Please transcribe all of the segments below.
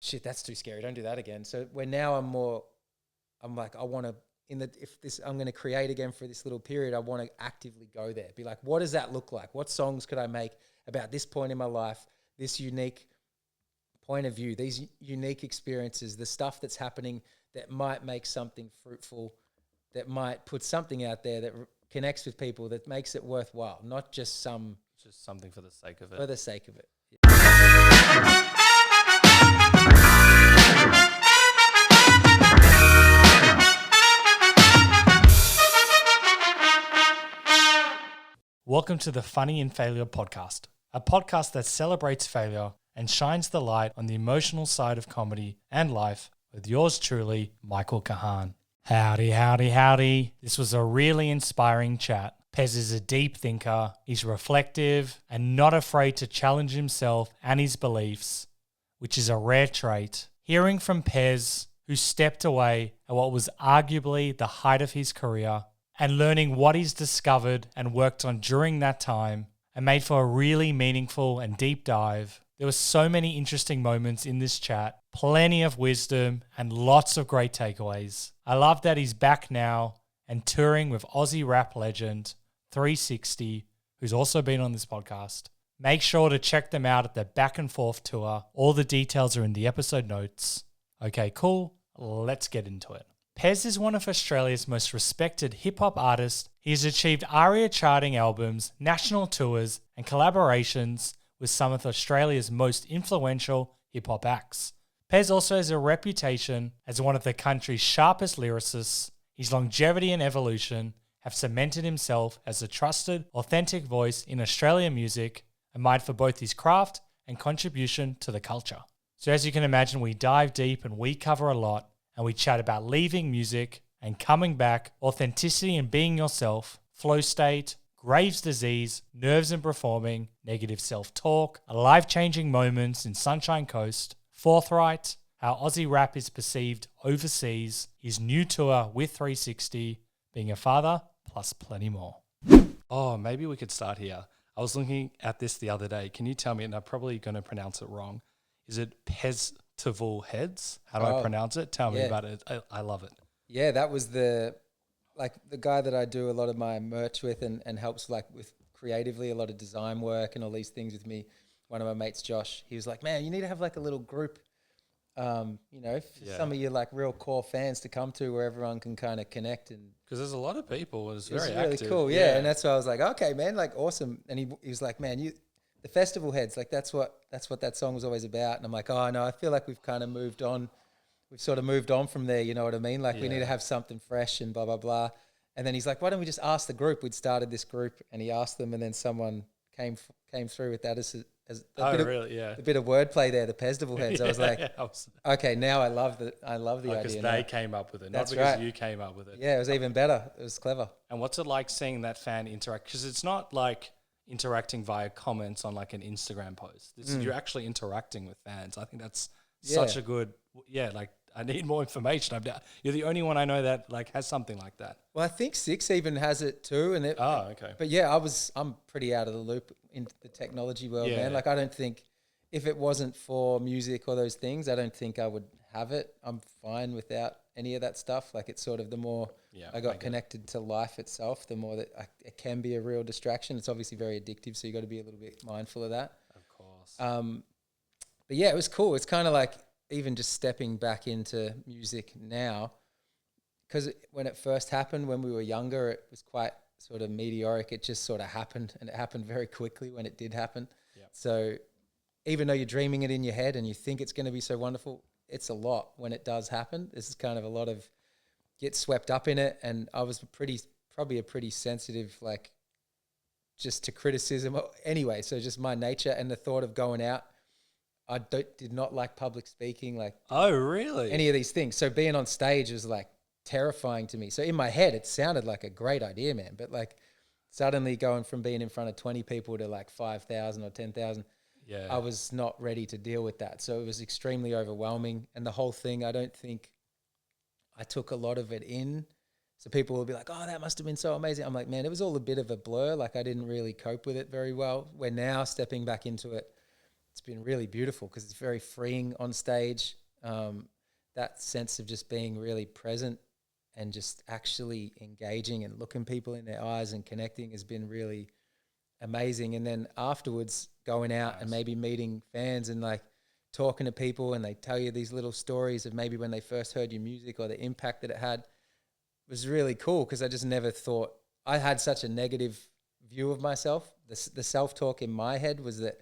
shit, that's too scary. Don't do that again. So when now I'm like, I want to, I'm going to create again for this little period, I want to actively go there. Be like, what does that look like? What songs could I make about this point in my life, this unique point of view, these unique experiences, the stuff that's happening that might make something fruitful, that might put something out there that connects with people, that makes it worthwhile, not just something for the sake of it. For the sake of it. Welcome to the Funny in Failure podcast, a podcast that celebrates failure and shines the light on the emotional side of comedy and life with yours truly, Michael Kahan. Howdy, howdy, howdy. This was a really inspiring chat. PEZ is a deep thinker, he's reflective and not afraid to challenge himself and his beliefs, which is a rare trait. Hearing from PEZ, who stepped away at what was arguably the height of his career, and learning what he's discovered and worked on during that time, and made for a really meaningful and deep dive. There were so many interesting moments in this chat, plenty of wisdom and lots of great takeaways. I love that he's back now and touring with Aussie rap legend 360, who's also been on this podcast. Make sure to check them out at the Back and Forth tour. All the details are in the episode notes. Okay, cool. Let's get into it. PEZ is one of Australia's most respected hip-hop artists. He has achieved ARIA-charting albums, national tours, and collaborations with some of Australia's most influential hip-hop acts. PEZ also has a reputation as one of the country's sharpest lyricists. His longevity and evolution have cemented himself as a trusted, authentic voice in Australian music, admired for both his craft and contribution to the culture. So as you can imagine, we dive deep and we cover a lot. And we chat about leaving music and coming back, authenticity and being yourself, flow state, Graves' disease, nerves and performing, negative self-talk, life-changing moments in Sunshine Coast, forthright, how Aussie rap is perceived overseas, his new tour with 360, being a father, plus plenty more. Oh, maybe we could start here. I was looking at this the other day. Can you tell me, and I'm probably going to pronounce it wrong, is it Festival Heads? How do I pronounce it? Tell me about it. I love it. Yeah, that was the guy that I do a lot of my merch with and helps like with creatively a lot of design work and all these things with me. One of my mates, Josh, he was like, man, you need to have like a little group, for some of your like real core fans to come to where everyone can kind of connect. And because there's a lot of people. It's very really active. Cool. Yeah. And that's why I was like, okay, man, like awesome. And he was like, man, the Festival Heads, like that's what that song was always about. And I'm like, oh no, I feel like we've kind of moved on. We've sort of moved on from there, you know what I mean? Like we need to have something fresh and blah, blah, blah. And then he's like, why don't we just ask the group? We'd started this group and he asked them and then someone came through with that as a bit of wordplay there, the Festival Heads. I was like, okay, now I love the idea. Because they came up with it, not because you came up with it. Yeah, it was even better. It was clever. And what's it like seeing that fan interact? Because it's not like interacting via comments on like an Instagram post. You're actually interacting with fans. I think that's such a good, like I need more information. You're the only one I know that like has something like that. Well, I think Six even has it too. Okay. But yeah, I'm pretty out of the loop in the technology world, man. Like I don't think if it wasn't for music or those things, I don't think I would have it. I'm fine without any of that stuff. Like it's sort of the more I got connected to life itself, the more that it can be a real distraction. It's obviously very addictive, so you got to be a little bit mindful of that. Of course. But yeah, it was cool. It's kind of like even just stepping back into music now, because when it first happened, when we were younger, it was quite sort of meteoric. It just sort of happened, and it happened very quickly when it did happen. Yep. So even though you're dreaming it in your head and you think it's going to be so wonderful, it's a lot when it does happen. This is kind of a lot of get swept up in it. And I was probably a pretty sensitive, like just to criticism anyway. So just my nature and the thought of going out, I did not like public speaking. Like, oh, really? Any of these things. So being on stage was like terrifying to me. So in my head, it sounded like a great idea, man. But like suddenly going from being in front of 20 people to like 5,000 or 10,000, I was not ready to deal with that. So it was extremely overwhelming. And the whole thing, I don't think I took a lot of it in. So people will be like, oh, that must have been so amazing. I'm like, man, it was all a bit of a blur. Like I didn't really cope with it very well. We're now stepping back into it. it's been really beautiful because it's very freeing on stage. That sense of just being really present and just actually engaging and looking people in their eyes and connecting has been really amazing. And then afterwards going out and maybe meeting fans and like talking to people, and they tell you these little stories of maybe when they first heard your music or the impact that it had, was really cool because I just never thought, I had such a negative view of myself. The self-talk in my head was that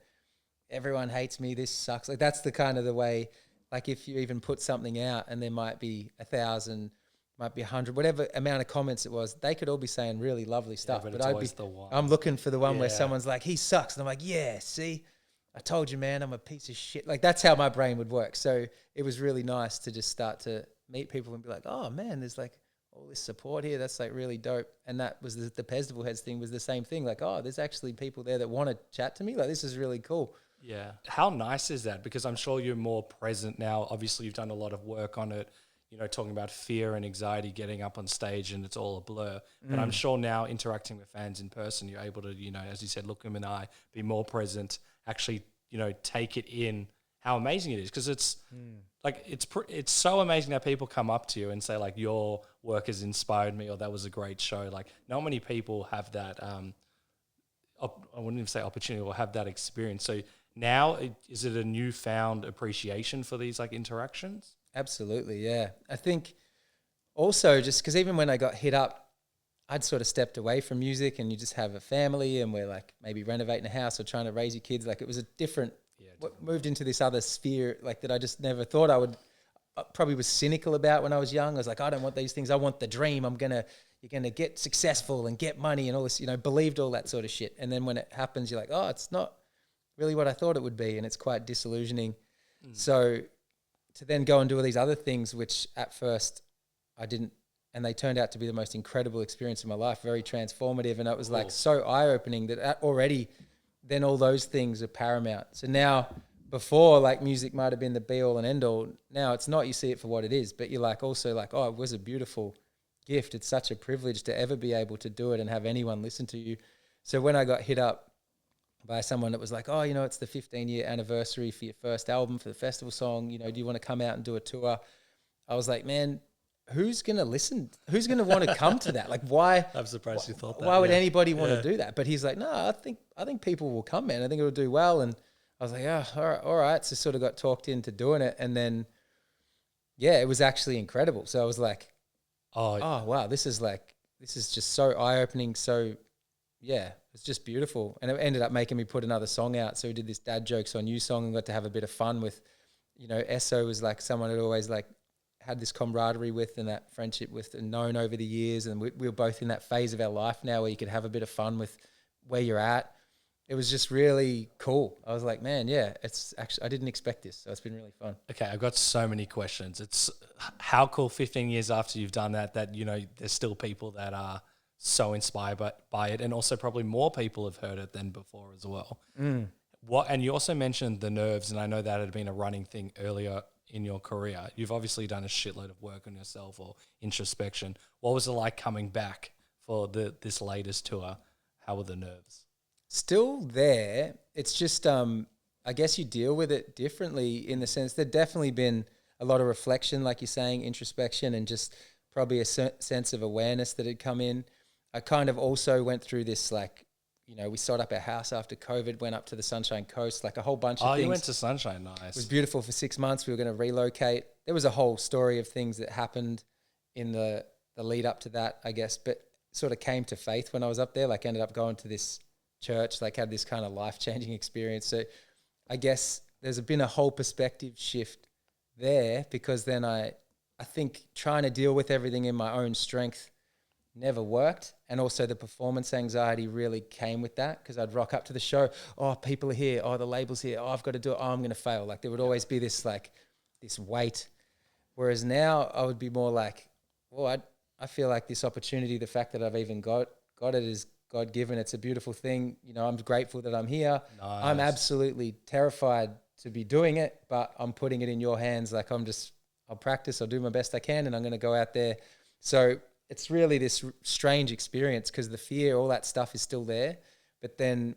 everyone hates me, this sucks. Like that's the kind of the way, like if you even put something out and there might be 1,000, might be 100, whatever amount of comments it was, they could all be saying really lovely stuff. But I'm looking for the one where someone's like, he sucks. And I'm like, yeah, see, I told you, man, I'm a piece of shit. Like that's how my brain would work. So it was really nice to just start to meet people and be like, oh man, there's like all this support here. That's like really dope. And that was the Pez Heads thing was the same thing. Like, oh, there's actually people there that want to chat to me. Like this is really cool. Yeah. How nice is that? Because I'm sure you're more present now. Obviously, you've done a lot of work on it, you know, talking about fear and anxiety, getting up on stage and it's all a blur. But I'm sure now interacting with fans in person, you're able to, you know, as you said, look them in the eye, be more present, actually, you know, take it in how amazing it is. Because it's like, it's so amazing that people come up to you and say like, your work has inspired me or that was a great show. Like not many people have that, I wouldn't even say opportunity or have that experience. So now is it a newfound appreciation for these like interactions? Absolutely, yeah. I think also just because even when I got hit up, I'd sort of stepped away from music and you just have a family and we're like maybe renovating a house or trying to raise your kids. Like it was a different, moved into this other sphere like that I just never thought I would, probably was cynical about when I was young. I was like, I don't want these things. I want the dream. You're going to get successful and get money and all this, you know, believed all that sort of shit. And then when it happens, you're like, oh, it's not really what I thought it would be. And it's quite disillusioning. So to then go and do all these other things, which at first I didn't, and they turned out to be the most incredible experience of my life, very transformative. And it was like so eye-opening that already then all those things are paramount. So now before like music might have been the be all and end all. Now it's not, you see it for what it is, but you're like also like, oh, it was a beautiful gift. It's such a privilege to ever be able to do it and have anyone listen to you. So when I got hit up by someone that was like, oh, you know, it's the 15-year anniversary for your first album, for the festival song, you know, do you want to come out and do a tour? I was like, man, who's going to listen? Who's going to want to come to that? Like, why? I'm surprised you thought that. Why would anybody want to do that? But he's like, no, I think people will come, man. I think it'll do well. And I was like, oh, all right. So sort of got talked into doing it. And then, yeah, it was actually incredible. So I was like, oh wow, this is just so eye-opening. So yeah, it's just beautiful. And it ended up making me put another song out. So we did this Dad Jokes on You song and got to have a bit of fun with, you know, Esso was like someone I'd always like had this camaraderie with and that friendship with and known over the years. And we were both in that phase of our life now where you could have a bit of fun with where you're at. It was just really cool. I was like, man, yeah, it's actually, I didn't expect this. So it's been really fun. Okay, I've got so many questions. It's how cool 15 years after you've done that, you know, there's still people that are so inspired by it, and also probably more people have heard it than before as well. And you also mentioned the nerves, and I know that had been a running thing earlier in your career. You've obviously done a shitload of work on yourself or introspection. What was it like coming back for this latest tour? How were the nerves? Still there. It's just, I guess you deal with it differently in the sense there'd definitely been a lot of reflection, like you're saying, introspection, and just probably a sense of awareness that had come in. I kind of also went through this, like, you know, we sold up our house after COVID, went up to the Sunshine Coast, like a whole bunch of things. You went to Sunshine, nice. It was beautiful for 6 months. We were going to relocate. There was a whole story of things that happened in the lead up to that, I guess, but sort of came to faith when I was up there, like ended up going to this church, like had this kind of life-changing experience. So I guess there's been a whole perspective shift there, because then I think trying to deal with everything in my own strength never worked. And also the performance anxiety really came with that, because I'd rock up to the show, oh, people are here, oh, the label's here, oh, I've got to do it, oh, I'm going to fail. Like there would always be this like this weight. Whereas now I would be more like, well, I feel like this opportunity, the fact that I've even got it is God-given. It's a beautiful thing. You know, I'm grateful that I'm here. Nice. I'm absolutely terrified to be doing it, but I'm putting it in your hands. Like I'll practice, I'll do my best I can, and I'm going to go out there. So it's really this strange experience, because the fear, all that stuff is still there. But then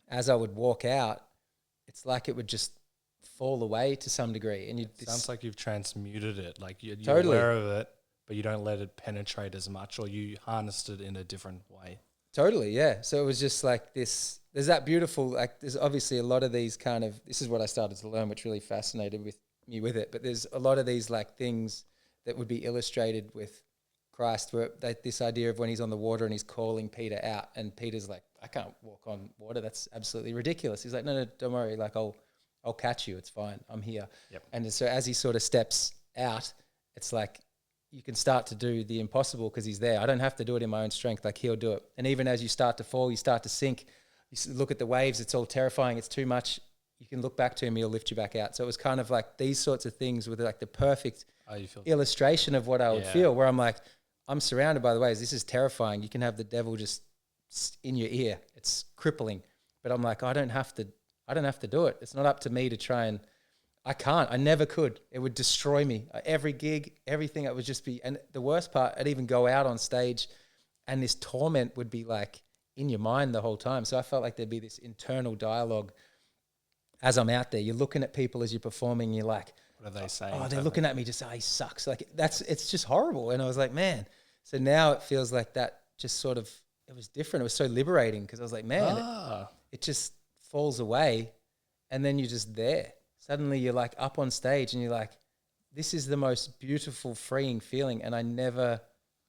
as I would walk out, it's like it would just fall away to some degree. And Sounds like you've transmuted it. Like you're Totally. aware of it, but you don't let it penetrate as much, or you harnessed it in a different way. Totally, yeah. So it was just like this, there's that beautiful, like there's obviously a lot of these kind of, this is what I started to learn, which really fascinated me with it. But there's a lot of these like things that would be illustrated with Christ, where this idea of when he's on the water and he's calling Peter out, and Peter's like, I can't walk on water. That's absolutely ridiculous. He's like, no, don't worry. Like I'll catch you. It's fine. I'm here. Yep. And so as he sort of steps out, it's like, you can start to do the impossible because he's there. I don't have to do it in my own strength. Like he'll do it. And even as you start to fall, you start to sink, you look at the waves, it's all terrifying. It's too much. You can look back to him. He'll lift you back out. So it was kind of like these sorts of things with like the perfect illustration of what I would feel, where I'm like, I'm surrounded by the waves. This is terrifying. You can have the devil just in your ear. It's crippling. But I'm like, I don't have to do it. It's not up to me to try and, I can't. I never could. It would destroy me. Every gig, everything, it would just be, and the worst part, I'd even go out on stage and this torment would be like in your mind the whole time. So I felt like there'd be this internal dialogue as I'm out there. You're looking at people as you're performing, you're like, what are they saying? Oh, they're looking at me just, he sucks. Like it's just horrible. And I was like, man. So now it feels like that just sort of, it was different. It was so liberating because I was like, man, it just falls away and then you're just there. Suddenly you're like up on stage and you're like, this is the most beautiful, freeing feeling. And I never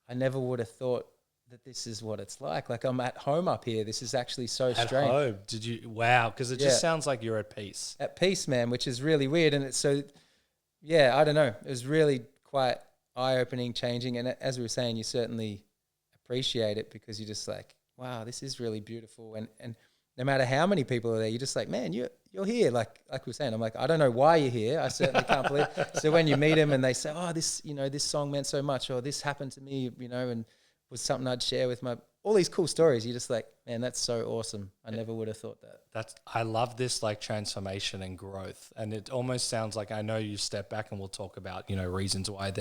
would have thought that this is what it's like. Like I'm at home up here. This is actually so strange. At home? Did you? Wow. Because it just sounds like you're at peace. At peace, man, which is really weird. And it's so, yeah, I don't know. It was really quite eye-opening, changing. And as we were saying, you certainly appreciate it because you're just like, wow, this is really beautiful. And no matter how many people are there, you're just like, man, you're here. Like we were saying, I'm like, I don't know why you're here. I certainly can't believe it. So when you meet them and they say, oh, this song meant so much, or this happened to me, and was something I'd share with all these cool stories. You're just like, man, that's so awesome. I never would have thought that. I love this like transformation and growth. And it almost sounds like, I know you step back and we'll talk about, reasons why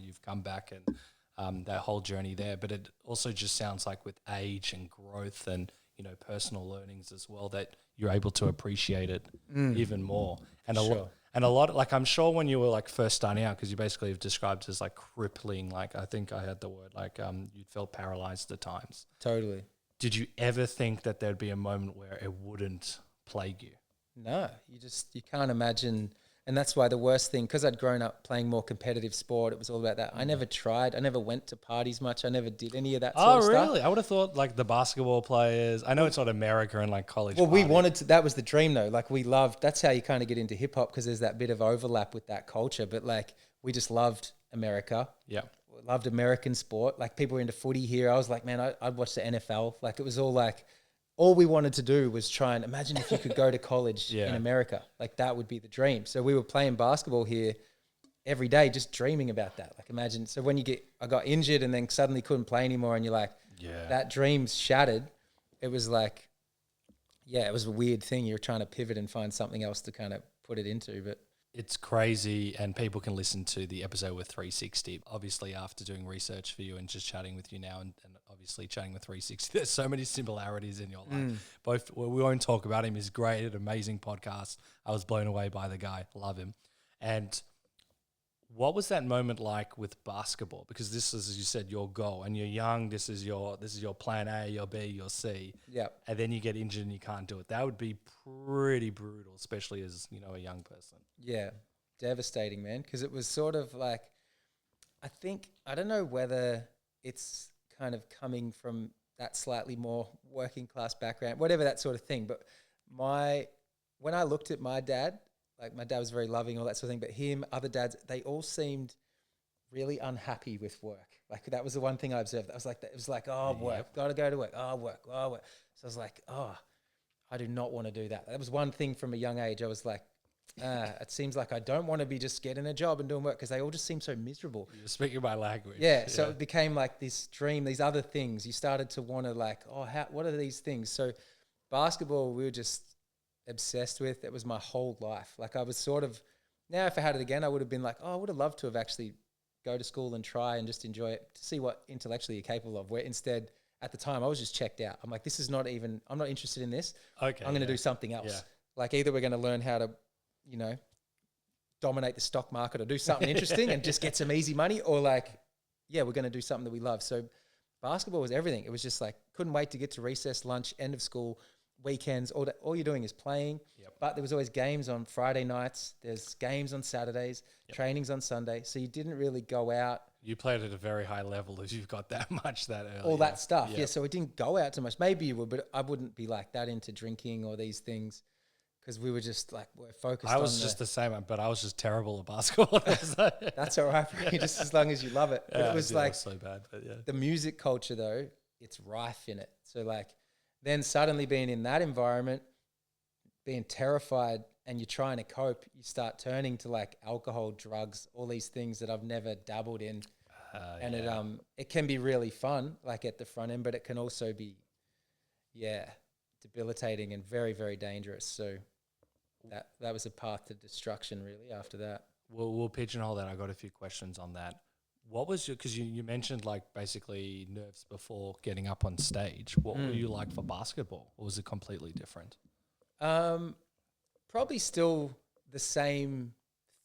you've come back and that whole journey there. But it also just sounds like with age and growth and, personal learnings as well, that you're able to appreciate it even more. And a lot, like I'm sure when you were like first starting out, because you basically have described as like crippling, like I think I had the word, like you felt paralyzed at times. Totally. Did you ever think that there'd be a moment where it wouldn't plague you? No, you can't imagine. And that's why the worst thing, because I'd grown up playing more competitive sport, it was all about that. I never tried. I never went to parties much. I never did any of that sort of stuff. Oh, really? I would have thought like the basketball players. I know it's not America and like college. Well, we wanted to, that was the dream though. Like we loved, that's how you kind of get into hip hop because there's that bit of overlap with that culture. But like we just loved America. Yeah. Loved American sport. Like people were into footy here. I was like, man, I'd watch the NFL. Like it was all like, all we wanted to do was try and imagine if you could go to college in America. Like that would be the dream. So we were playing basketball here every day, just dreaming about that. Like imagine, so when I got injured and then suddenly couldn't play anymore and you're like, that dream's shattered. It was like, it was a weird thing. You're trying to pivot and find something else to kind of put it into, but it's crazy, and people can listen to the episode with 360. Obviously, after doing research for you and just chatting with you now, and obviously chatting with 360, there's so many similarities in your life. Both, we won't talk about him. He's great, an amazing podcast. I was blown away by the guy. Love him. And what was that moment like with basketball? Because this is, as you said, your goal, and you're young. This is your plan A, your B, your C. Yeah. And then you get injured and you can't do it. That would be pretty brutal, especially as a young person. Yeah, devastating, man. Because it was sort of like, I don't know whether it's kind of coming from that slightly more working class background, whatever that sort of thing. But when I looked at my dad. Like my dad was very loving, all that sort of thing. But him, other dads, they all seemed really unhappy with work. Like that was the one thing I observed. I was like, it was like, work, got to go to work. Oh, work. So I was like, I do not want to do that. That was one thing from a young age. I was like, it seems like I don't want to be just getting a job and doing work because they all just seem so miserable. You're speaking my language. Yeah. So it became like this dream, these other things. You started to want to like, what are these things? So basketball, we were just obsessed with. It was my whole life. Like I was sort of, now if I had it again, I would have been like, I would have loved to have actually go to school and try and just enjoy it to see what intellectually you're capable of, where instead at the time I was just checked out. I'm like, this is not even, I'm not interested in this. Okay. I'm going to do something else. Like either we're going to learn how to, you know, dominate the stock market or do something interesting and just get some easy money, or like, yeah, we're going to do something that we love. So basketball was everything. It was just like, couldn't wait to get to recess, lunch, end of school, weekends. All you're doing is playing. Yep. But there was always games on Friday nights. There's games on Saturdays, trainings on Sunday. So you didn't really go out. You played at a very high level as you've got that much that early. All that stuff. Yeah. So we didn't go out too much. Maybe you would, but I wouldn't be like that into drinking or these things. Because we were just like, we're focused on I was just the same, but I was just terrible at basketball. That's all right for you, just as long as you love it. But it was like, so bad, but yeah. The music culture though, it's rife in it. So like, then suddenly being in that environment, being terrified and you're trying to cope, you start turning to like alcohol, drugs, all these things that I've never dabbled in. And it can be really fun, like at the front end, but it can also be, debilitating and very, very dangerous. So that was a path to destruction really after that. We'll pigeonhole that. I got a few questions on that. What was your, because you mentioned like basically nerves before getting up on stage. What were you like for basketball? Or was it completely different? Probably still the same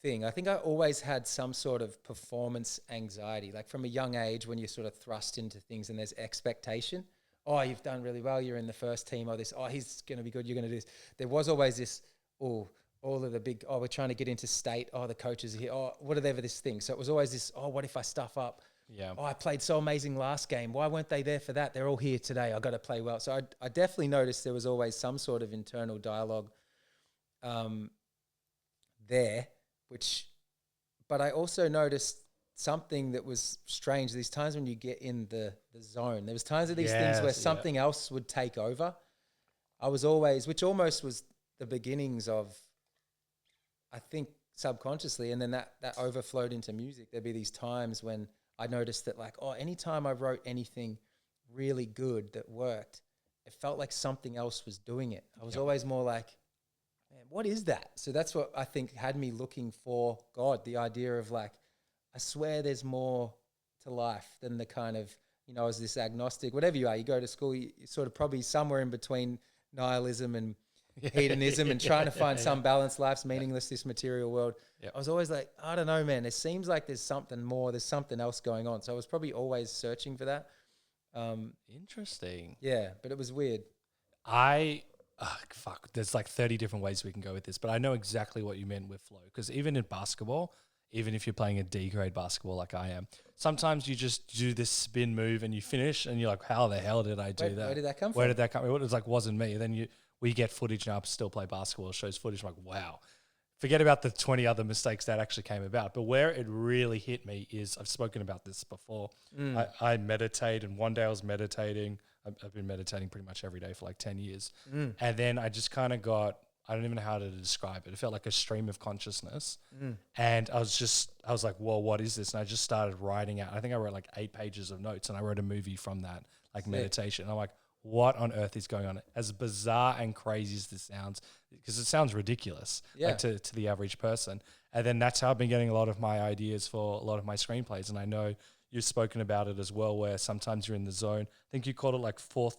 thing. I think I always had some sort of performance anxiety, like from a young age when you're sort of thrust into things and there's expectation. Oh, you've done really well. You're in the first team. Or this, oh, he's going to be good. You're going to do this. There was always this, all of the big, we're trying to get into state. Oh, the coaches are here. Oh, whatever this thing. So it was always this, what if I stuff up? Yeah. Oh, I played so amazing last game. Why weren't they there for that? They're all here today. I got to play well. So I definitely noticed there was always some sort of internal dialogue there, but I also noticed something that was strange. These times when you get in the zone, there was times of these things where something else would take over. I was always, which almost was the beginnings of, I think, subconsciously, and then that overflowed into music. There'd be these times when I noticed that like, anytime I wrote anything really good that worked, it felt like something else was doing it. I was always more like, man, what is that? So that's what I think had me looking for God, the idea of like, I swear there's more to life than the kind of, as this agnostic, whatever you are, you go to school, you're sort of probably somewhere in between nihilism and hedonism and trying to find some balance. Life's meaningless, this material world. Yep. I was always like, I don't know, man, it seems like there's something more, there's something else going on. So I was probably always searching for that. Interesting. Yeah, but it was weird. There's like 30 different ways we can go with this, but I know exactly what you meant with flow. Because even in basketball, even if you're playing a D grade basketball like I am, sometimes you just do this spin move and you finish and you're like, how the hell did I do that? Where did that come from? Where did that come from? It was like, wasn't me. Then we get footage now, still play basketball, shows footage. I'm like, wow. Forget about the 20 other mistakes that actually came about. But where it really hit me is, I've spoken about this before. I meditate, and one day I was meditating. I've been meditating pretty much every day for like 10 years. And then I just kind of got, I don't even know how to describe it. It felt like a stream of consciousness. And I was like, well, what is this? And I just started writing out. I think I wrote like 8 pages of notes, and I wrote a movie from that, like meditation. And I'm like, what on earth is going on? As bizarre and crazy as this sounds, because it sounds ridiculous like to the average person. And then that's how I've been getting a lot of my ideas for a lot of my screenplays. And I know you've spoken about it as well, where sometimes you're in the zone. I think you called it like fourth.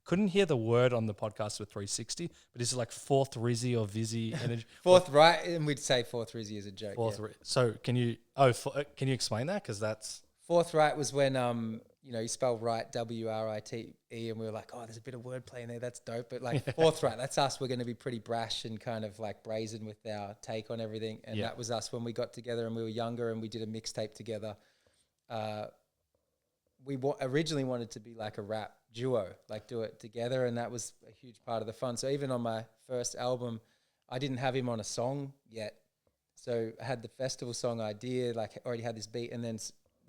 Couldn't hear the word on the podcast with 360, but is it like fourth Rizzy or Vizzy energy? Fourth right, and we'd say fourth Rizzy is a joke. So can you explain that? Because that's fourth right was when you spell right WRITE, and we were like, there's a bit of wordplay in there, that's dope. But like fourth right, that's us. We're going to be pretty brash and kind of like brazen with our take on everything. And that was us when we got together and we were younger and we did a mixtape together. We originally wanted to be like a rap duo, like do it together, and that was a huge part of the fun. So even on my first album, I didn't have him on a song yet. So I had the festival song idea, like already had this beat, and then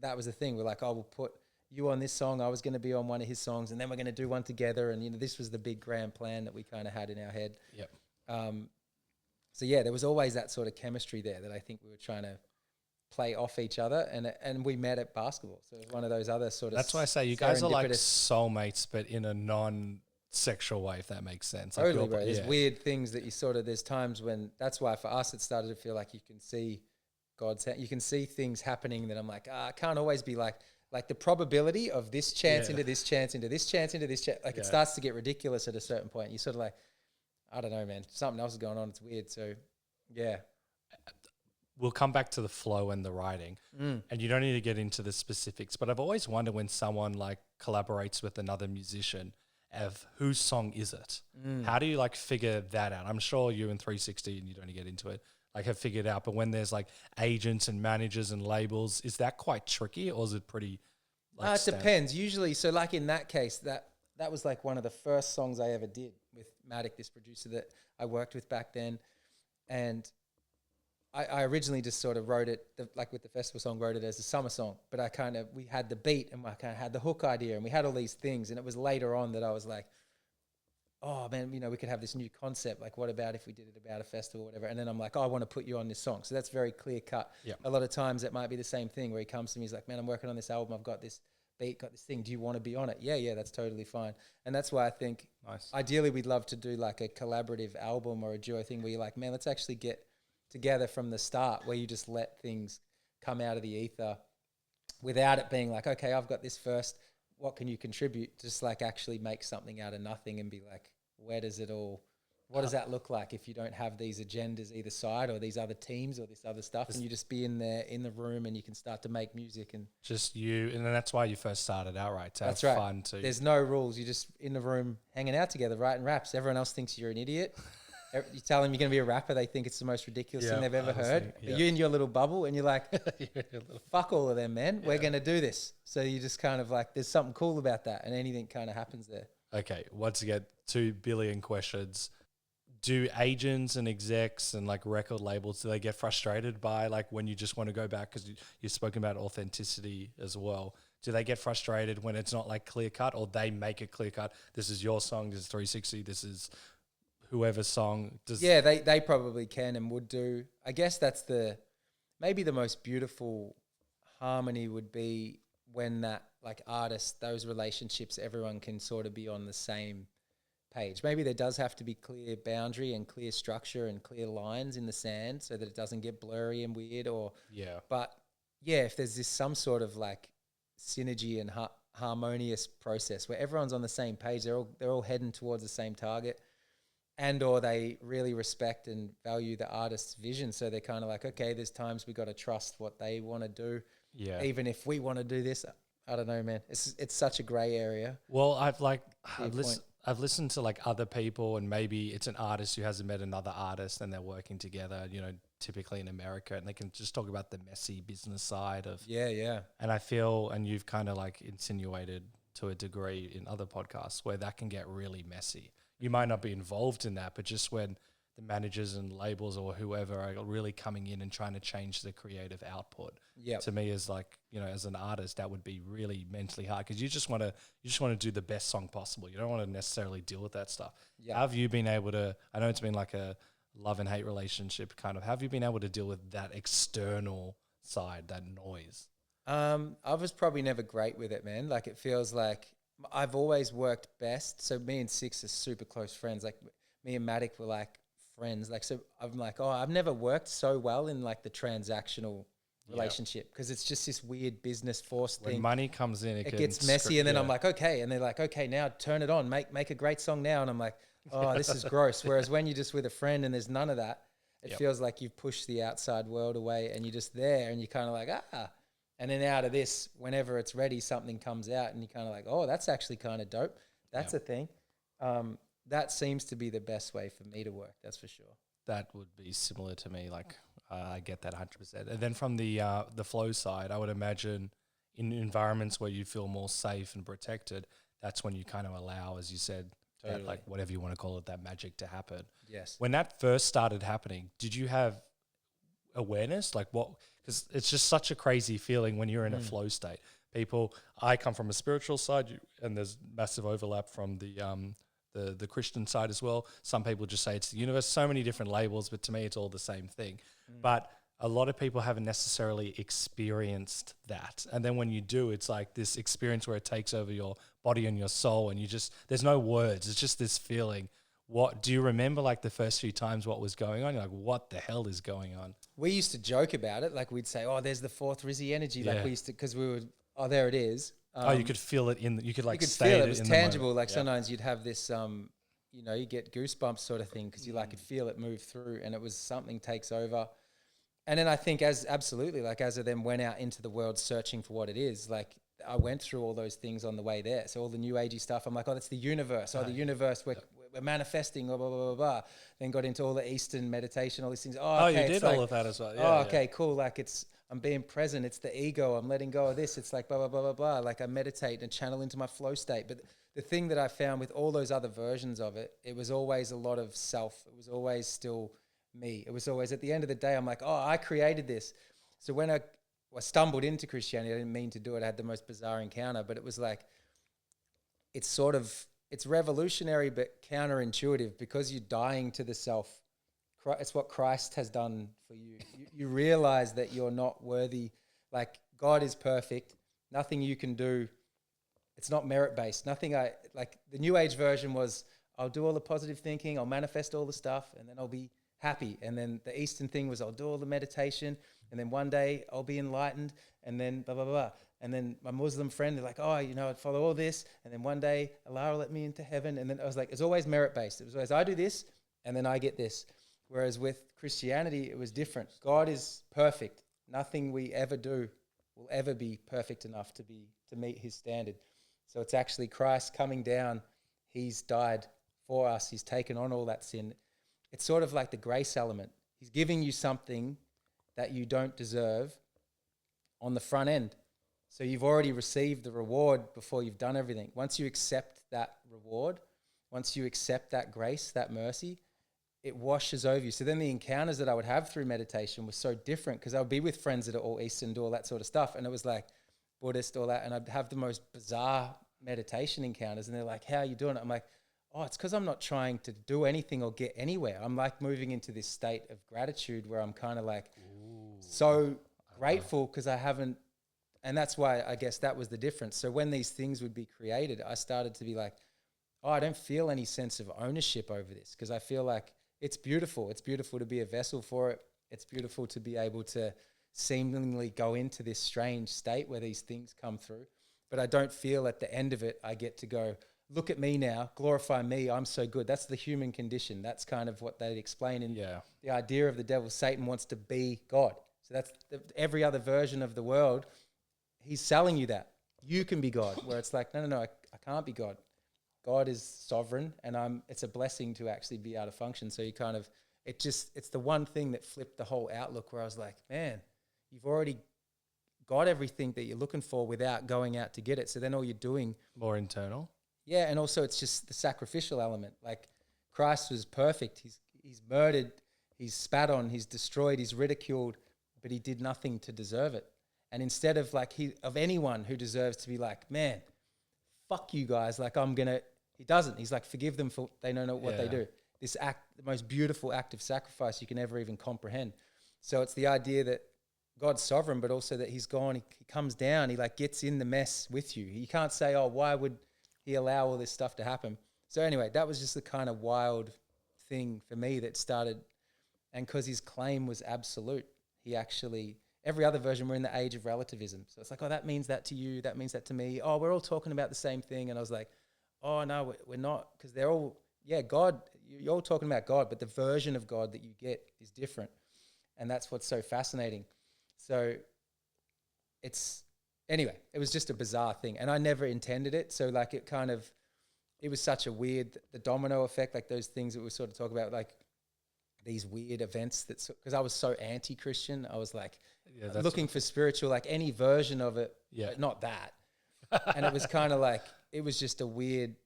that was the thing. We're like, we'll put you on this song. I was going to be on one of his songs, and then we're going to do one together. And this was the big grand plan that we kind of had in our head. Yep. So there was always that sort of chemistry there that I think we were trying to play off each other, and we met at basketball. So it was one of those other sort of. That's why I say you guys are like soulmates, but in a non-sexual way, if that makes sense. Totally, bro. There's weird things that there's times when, that's why for us it started to feel like you can see God's hand. You can see things happening that I'm like, I can't always be like the probability of this chance into this chance into this chance into this chance. Like it starts to get ridiculous at a certain point. You sort of like, I don't know, man. Something else is going on. It's weird. So, yeah. We'll come back to the flow and the writing, and you don't need to get into the specifics, but I've always wondered when someone like collaborates with another musician of whose song is it? How do you like figure that out? I'm sure you in 360, and you don't need to get into it, like have figured out, but when there's like agents and managers and labels, is that quite tricky, or is it pretty like it depends. Usually, so like in that case, that was like one of the first songs I ever did with Matic, this producer that I worked with back then. And I originally just sort of wrote it, like with the festival song, wrote it as a summer song. But we had the beat and I kind of had the hook idea and we had all these things. And it was later on that I was like, oh man, we could have this new concept. Like, what about if we did it about a festival or whatever? And then I'm like, oh, I want to put you on this song. So that's very clear cut. Yep. A lot of times it might be the same thing where he comes to me, he's like, man, I'm working on this album. I've got this beat, got this thing. Do you want to be on it? Yeah, that's totally fine. And that's why I think ideally we'd love to do like a collaborative album or a duo thing where you're like, man, let's actually get together from the start, where you just let things come out of the ether without it being like, okay, I've got this first, what can you contribute? Just like actually make something out of nothing and be like, what does that look like if you don't have these agendas either side or these other teams or this other stuff, and you just be in the room and you can start to make music and just you, and then that's why you first started out, right? To that's have right. fun too. There's no rules. You're just in the room hanging out together, writing raps. Everyone else thinks you're an idiot. You tell them you're going to be a rapper, they think it's the most ridiculous thing they've ever heard. But you're in your little bubble and you're like, fuck all of them, man. We're going to do this. So you just kind of like, there's something cool about that, and anything kind of happens there. Okay, once again, 2 billion questions. Do agents and execs and like record labels, do they get frustrated by like when you just want to go back, because you've spoken about authenticity as well? Do they get frustrated when it's not like clear cut, or they make it clear cut? This is your song, this is 360, this is whoever's song. Yeah, they probably can and would do. I guess that's maybe the most beautiful harmony would be when that like artist, those relationships, everyone can sort of be on the same page. Maybe there does have to be clear boundary and clear structure and clear lines in the sand so that it doesn't get blurry and weird, but if there's some sort of like synergy and harmonious process where everyone's on the same page, they're all heading towards the same target, and or they really respect and value the artist's vision. So they're kind of like, okay, there's times we got to trust what they want to do. Yeah. Even if we want to do this, I don't know, man. It's such a gray area. Well, I've listened to like other people, and maybe it's an artist who hasn't met another artist and they're working together, typically in America, and they can just talk about the messy business side of. Yeah. And I feel, and you've kind of like insinuated to a degree in other podcasts where that can get really messy. You might not be involved in that, but just when the managers and labels or whoever are really coming in and trying to change the creative output, to me is like, as an artist, that would be really mentally hard, because you just want to do the best song possible. You don't want to necessarily deal with that stuff. Yep. Have you been able to, I know it's been like a love and hate relationship kind of, have you been able to deal with that external side, that noise? I was probably never great with it, man. Like, it feels like I've always worked best. So me and Six are super close friends. Like, me and Matic were like friends. Like, so I'm like, I've never worked so well in like the transactional relationship, because it's just this weird business force thing. When money comes in, it gets messy, and then I'm like, okay, and they're like, okay, now turn it on, make a great song now, and I'm like, oh, this is gross. Whereas when you're just with a friend and there's none of that, it feels like you've pushed the outside world away and you're just there, and you're kind of like, and then out of this, whenever it's ready, something comes out and you're kind of like, oh, that's actually kind of dope. That's a thing. That seems to be the best way for me to work. That's for sure. That would be similar to me. Like, I get that 100%. And then from the flow side, I would imagine in environments where you feel more safe and protected, that's when you kind of allow, as you said, that, like, whatever you want to call it, that magic to happen. Yes. When that first started happening, did you have awareness? Like, what? Because it's just such a crazy feeling when you're in a flow state. I come from a spiritual side, and there's massive overlap from the Christian side as well. Some people just say it's the universe, so many different labels, but to me it's all the same thing. But a lot of people haven't necessarily experienced that. And then when you do, it's like this experience where it takes over your body and your soul, and there's no words. It's just this feeling. What do you remember, like the first few times, what was going on? You're like, what the hell is going on? We used to joke about it. Like, we'd say, oh, there's the fourth Rizzy energy. Yeah. Like, we used to, because we would, oh, there it is. You could feel it you could feel it. It was tangible. Like, sometimes you'd have this, you know, you get goosebumps sort of thing because you like could feel it move through, and it was something takes over. And then I think as I then went out into the world searching for what it is, like I went through all those things on the way there. So all the new agey stuff, I'm like, oh, that's the universe. Oh, the universe, we're manifesting, blah, blah, blah, blah, blah. Then got into all the Eastern meditation, all these things. Oh, okay, you did all of that as well. Yeah, okay, cool. Like I'm being present. It's the ego. I'm letting go of this. It's like blah, blah, blah, blah, blah. Like I meditate and channel into my flow state. But the thing that I found with all those other versions of it, it was always a lot of self. It was always still me. It was always at the end of the day, I'm like, oh, I created this. So when I stumbled into Christianity, I didn't mean to do it. I had the most bizarre encounter, but it was like, it's revolutionary, but counterintuitive because you're dying to the self. It's what Christ has done for you. You realize that you're not worthy. Like God is perfect. Nothing you can do. It's not merit-based. Like the New Age version was, I'll do all the positive thinking. I'll manifest all the stuff and then I'll be happy. And then the Eastern thing was, I'll do all the meditation and then one day I'll be enlightened and then blah, blah, blah. And then my Muslim friend, they're like, oh, you know, I'd follow all this. And then one day Allah will let me into heaven. And then I was like, it's always merit-based. It was always, I do this and then I get this. Whereas with Christianity, it was different. God is perfect. Nothing we ever do will ever be perfect enough to meet his standard. So it's actually Christ coming down. He's died for us. He's taken on all that sin. It's sort of like the grace element. He's giving you something that you don't deserve on the front end. So you've already received the reward before you've done everything. Once you accept that reward, once you accept that grace, that mercy, it washes over you. So then the encounters that I would have through meditation were so different because I would be with friends that are all Eastern, do all that sort of stuff. And it was like Buddhist, all that. And I'd have the most bizarre meditation encounters. And they're like, how are you doing it? I'm like, oh, it's because I'm not trying to do anything or get anywhere. I'm like moving into this state of gratitude where I'm kind of like so grateful because I haven't. And that's why I guess that was the difference. So when these things would be created, I started to be like, oh, I don't feel any sense of ownership over this because I feel like it's beautiful. It's beautiful to be a vessel for it. It's beautiful to be able to seemingly go into this strange state where these things come through. But I don't feel at the end of it, I get to go, look at me now, glorify me, I'm so good. That's the human condition. That's kind of what they explain in the idea of the devil. Satan wants to be God. So that's every other version of the world. He's selling you that. You can be God, where it's like, no, I can't be God. God is sovereign, and it's a blessing to actually be able to function. So you kind of, it's the one thing that flipped the whole outlook where I was like, man, you've already got everything that you're looking for without going out to get it. So then all you're doing. More internal. Yeah, and also it's just the sacrificial element. Like Christ was perfect. He's murdered, he's spat on, he's destroyed, he's ridiculed, but he did nothing to deserve it. And instead of like of anyone who deserves to be like, man, fuck you guys, like he doesn't. He's like, forgive them for they don't know what they do. This act, the most beautiful act of sacrifice you can ever even comprehend. So it's the idea that God's sovereign, but also that he's gone, he comes down, he like gets in the mess with you. You can't say, oh, why would he allow all this stuff to happen? So anyway, that was just the kind of wild thing for me that started. And because his claim was absolute, he actually, every other version, we're in the age of relativism. So it's like, oh, that means that to you, that means that to me. Oh, we're all talking about the same thing. And I was like, oh, no, we're not. Because they're all, God, you're all talking about God, but the version of God that you get is different. And that's what's so fascinating. So anyway, it was just a bizarre thing. And I never intended it. So like it was such a weird, the domino effect, like those things that we sort of talk about, like these weird events because I was so anti-Christian. I was like looking for spiritual, like any version of it, but not that. And it was kind of like, it was just a weird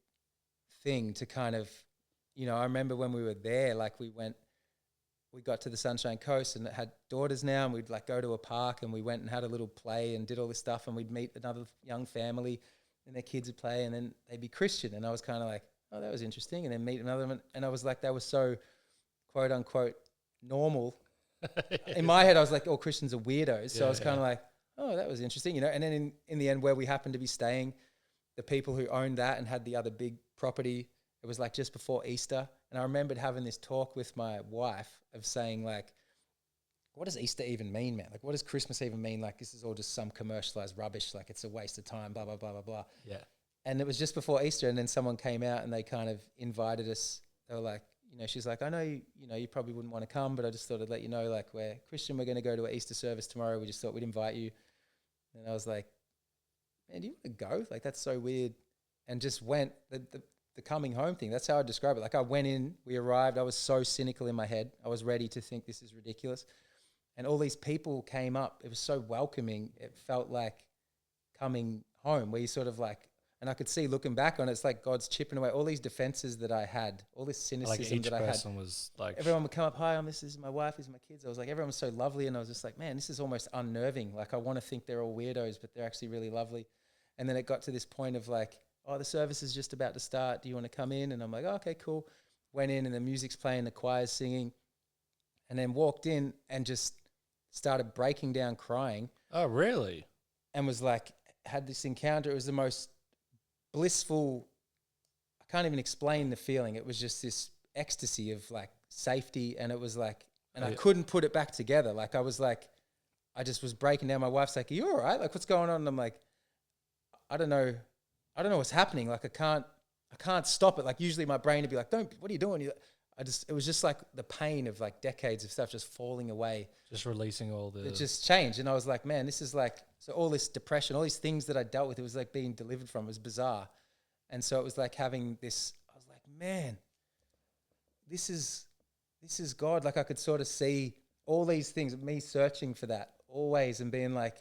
thing to kind of, I remember when we were there, like we got to the Sunshine Coast and it had daughters now, and we'd like go to a park and we went and had a little play and did all this stuff, and we'd meet another young family and their kids would play and then they'd be Christian. And I was kind of like, oh, that was interesting. And then meet another one. And I was like, they were so quote unquote normal. In my head, I was like, all Christians are weirdos. So I was kind of like, oh, that was interesting, And then in the end, where we happened to be staying, the people who owned that and had the other big property, it was like just before Easter. And I remembered having this talk with my wife of saying like, what does Easter even mean, man? Like, what does Christmas even mean? Like, this is all just some commercialized rubbish. Like, it's a waste of time, blah, blah, blah, blah, blah. Yeah. And it was just before Easter, and then someone came out and they kind of invited us. They were like, she's like, I know you probably wouldn't want to come, but I just thought I'd let you know, like, we're Christian, we're going to go to an Easter service tomorrow. We just thought we'd invite you. And I was like, man, do you want to go? Like, that's so weird. And just went, the coming home thing, that's how I describe it. Like, I went in, we arrived, I was so cynical in my head. I was ready to think this is ridiculous. And all these people came up. It was so welcoming. It felt like coming home, where you sort of like, and I could see looking back on it, it's like God's chipping away all these defenses that I had, all this cynicism that I had. Each person was like... Everyone would come up, hi, this is my wife, these are my kids. I was like, everyone was so lovely, and I was just like, man, this is almost unnerving. Like, I want to think they're all weirdos, but they're actually really lovely. And then it got to this point of like, oh, the service is just about to start. Do you want to come in? And I'm like, oh, okay, cool. Went in, and the music's playing, the choir's singing, and then walked in and just started breaking down crying. Oh, really? And was like, had this encounter. It was the most blissful, I can't even explain the feeling. It was just this ecstasy of like safety, and it was like, and I couldn't put it back together. Like, I was like, I just was breaking down. My wife's like, are you all right? Like, what's going on? And I'm like, I don't know what's happening. Like, I can't stop it. Like, usually my brain would be like, what are you doing? It was just like the pain of like decades of stuff just falling away. Just releasing all the... It just changed. And I was like, man, this is like, so all this depression, all these things that I dealt with, it was like being delivered from. It was bizarre. And so it was like having this, I was like, man, this is God. Like, I could sort of see all these things, me searching for that always and being like...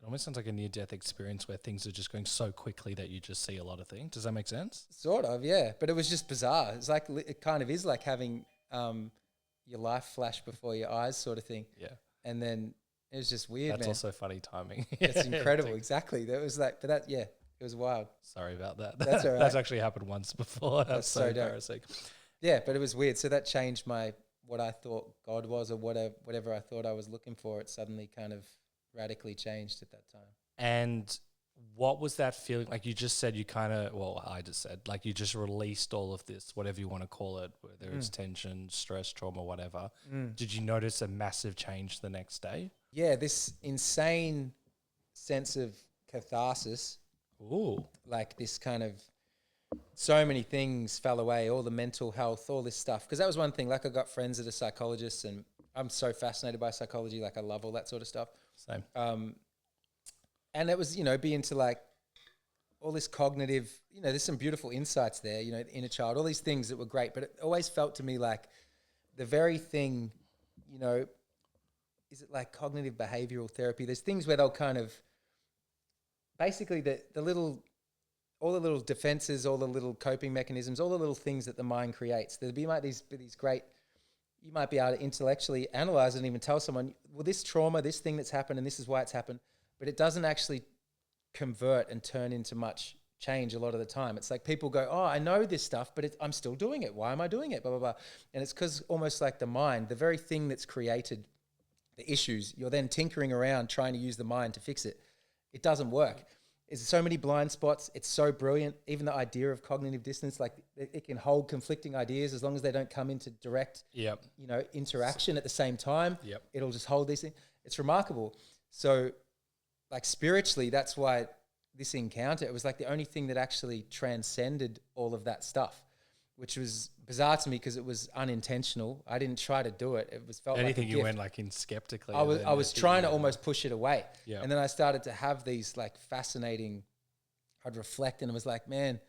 It almost sounds like a near-death experience where things are just going so quickly that you just see a lot of things. Does that make sense? Sort of, yeah. But it was just bizarre. It's like, it kind of is like having your life flash before your eyes sort of thing. Yeah. And then it was just weird, That's man. also funny timing. It's incredible, exactly. That was like, but that, yeah, it was wild. Sorry about that. That's all right. That's actually happened once before. That's so dope. embarrassing. Yeah, but it was weird. So that changed what I thought God was, or whatever I thought I was looking for. It suddenly kind of radically changed at that time. And what was that feeling? Like, you just said I just said, like, you just released all of this, whatever you want to call it, whether it's tension, stress, trauma, whatever. Did you notice a massive change the next day? Yeah, this insane sense of catharsis. Ooh. Like, this kind of, so many things fell away, all the mental health, all this stuff. Because that was one thing, like, I got friends that are psychologists, and I'm so fascinated by psychology. Like, I love all that sort of stuff. Same. And it was, be into like all this cognitive, there's some beautiful insights there, the inner child, all these things that were great. But it always felt to me like the very thing, is it like cognitive behavioral therapy? There's things where they'll kind of, basically all the little defenses, all the little coping mechanisms, all the little things that the mind creates. There'll be like these great, you might be able to intellectually analyze it and even tell someone, well, this trauma, this thing that's happened, and this is why it's happened. But it doesn't actually convert and turn into much change a lot of the time. It's like people go, oh, I know this stuff, but I'm still doing it. Why am I doing it? Blah, blah, blah. And it's because almost like the mind, the very thing that's created the issues, you're then tinkering around trying to use the mind to fix it. It doesn't work. There's so many blind spots. It's so brilliant. Even the idea of cognitive dissonance, like it can hold conflicting ideas as long as they don't come into direct, interaction at the same time. Yep. It'll just hold these things. It's remarkable. So, like, spiritually, that's why this encounter, it was like the only thing that actually transcended all of that stuff, which was bizarre to me because it was unintentional. I didn't try to do it. It was felt anything like a you gift. went like in skeptically. I was trying to almost push it away. Yeah. And then I started to have these like fascinating, I'd reflect and it was like, man,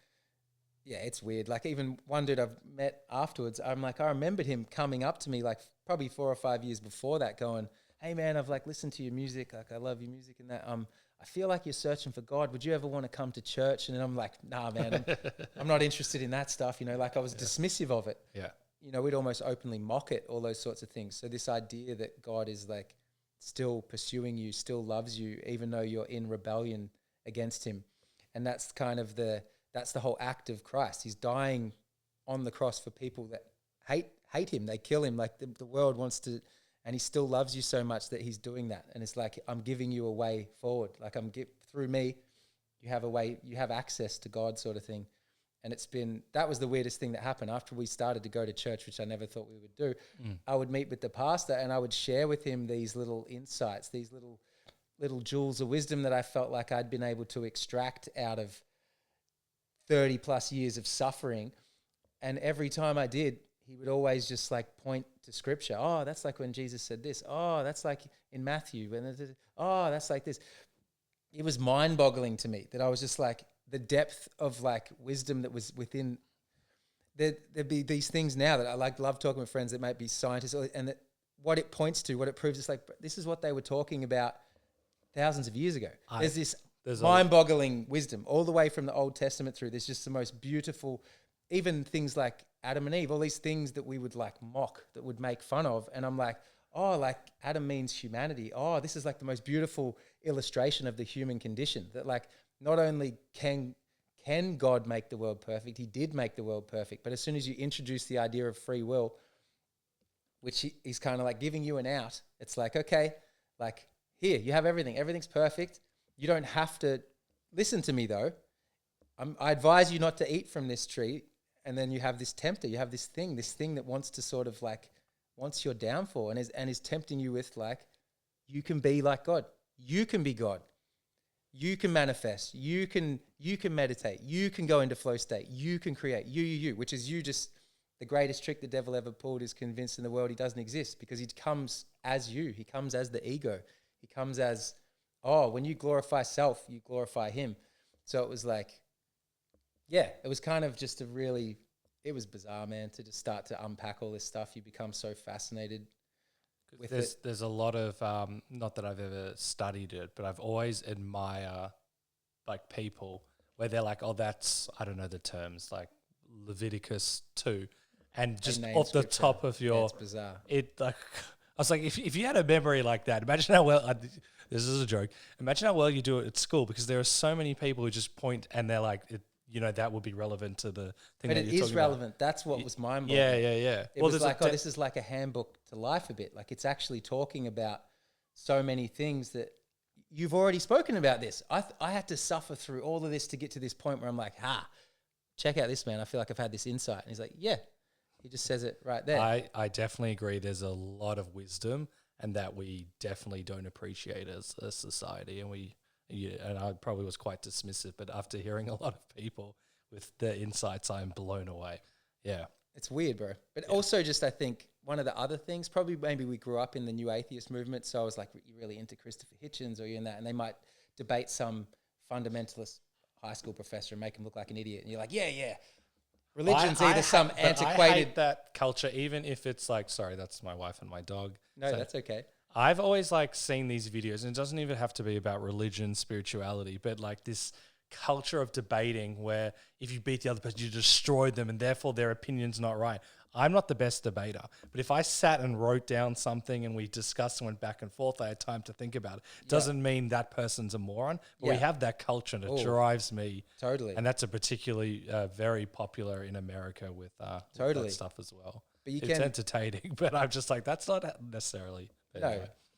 yeah, it's weird. Like, even one dude I've met afterwards, I'm like, I remembered him coming up to me like probably 4 or 5 years before that going, hey man, I've like listened to your music. Like, I love your music and that. I feel like you're searching for God. Would you ever want to come to church? And then I'm like, nah, man, I'm not interested in that stuff. Like, I was dismissive of it. Yeah. We'd almost openly mock it, all those sorts of things. So this idea that God is like still pursuing you, still loves you, even though you're in rebellion against him. And that's kind of that's the whole act of Christ. He's dying on the cross for people that hate him. They kill him. Like, the world wants to, and he still loves you so much that he's doing that. And it's like, I'm giving you a way forward. Like, through me, you have a way, you have access to God, sort of thing. And that was the weirdest thing that happened after we started to go to church, which I never thought we would do. I would meet with the pastor and I would share with him these little insights, these little jewels of wisdom that I felt like I'd been able to extract out of 30 plus years of suffering. And every time I did, he would always just like point to scripture. Oh, that's like when Jesus said this. Oh, that's like in Matthew. Oh, that's like this. It was mind boggling to me that I was just like the depth of like wisdom that was within. There'd be these things now that I love talking with friends that might be scientists, and that what it points to, what it proves, it's like, this is what they were talking about thousands of years ago. There's mind-boggling wisdom all the way from the Old Testament through. There's just the most beautiful, even things like Adam and Eve, all these things that we would like mock, that would make fun of. And I'm like, oh, like Adam means humanity. Oh, this is like the most beautiful illustration of the human condition, that like not only can God make the world perfect, he did make the world perfect, but as soon as you introduce the idea of free will, which he's kind of like giving you an out, it's like, okay, like here, you have everything. Everything's perfect. You don't have to listen to me though. I advise you not to eat from this tree. And then you have this tempter, you have this thing that wants to sort of like, wants your downfall and is tempting you with like, you can be like God. You can be God. You can manifest. You can meditate. You can go into flow state. You can create. You, which is you just, the greatest trick the devil ever pulled is convincing the world he doesn't exist, because he comes as you. He comes as the ego. He comes as, when you glorify self, you glorify him. So it was like, yeah, it was kind of just it was bizarre, man, to just start to unpack all this stuff. You become so fascinated with it. There's a lot of, not that I've ever studied it, but I've always admire like people where they're like, oh, that's, I don't know the terms, like Leviticus 2. And just off the top of your... It's bizarre. It like, I was like, if you had a memory like that, imagine how well... this is a joke. Imagine how well you do it at school, because there are so many people who just point and they're like... that would be relevant to the thing. But it is relevant. About. That's what was mind-boggling. Yeah. It was like, this is like a handbook to life a bit. Like it's actually talking about so many things that you've already spoken about this. I had to suffer through all of this to get to this point where I'm like, check out this, man. I feel like I've had this insight. And he's like, yeah. He just says it right there. I definitely agree. There's a lot of wisdom, and that we definitely don't appreciate as a society. And I probably was quite dismissive, but after hearing a lot of people with their insights, I'm blown away. Yeah. It's weird, bro. But also just, I think one of the other things, probably maybe we grew up in the new atheist movement. So I was like, you're really into Christopher Hitchens or you're in that. And they might debate some fundamentalist high school professor and make him look like an idiot. And you're like, yeah. Religion's either some antiquated... I hate that culture, even if it's like, sorry, that's my wife and my dog. No, that's okay. I've always like seen these videos, and it doesn't even have to be about religion, spirituality, but like this culture of debating where if you beat the other person, you destroy them, and therefore their opinion's not right. I'm not the best debater, but if I sat and wrote down something and we discussed and went back and forth, I had time to think about it. Doesn't mean that person's a moron, but we have that culture, and it drives me. Totally. And that's a particularly very popular in America with that stuff as well. But it's entertaining, but I'm just like, that's not necessarily...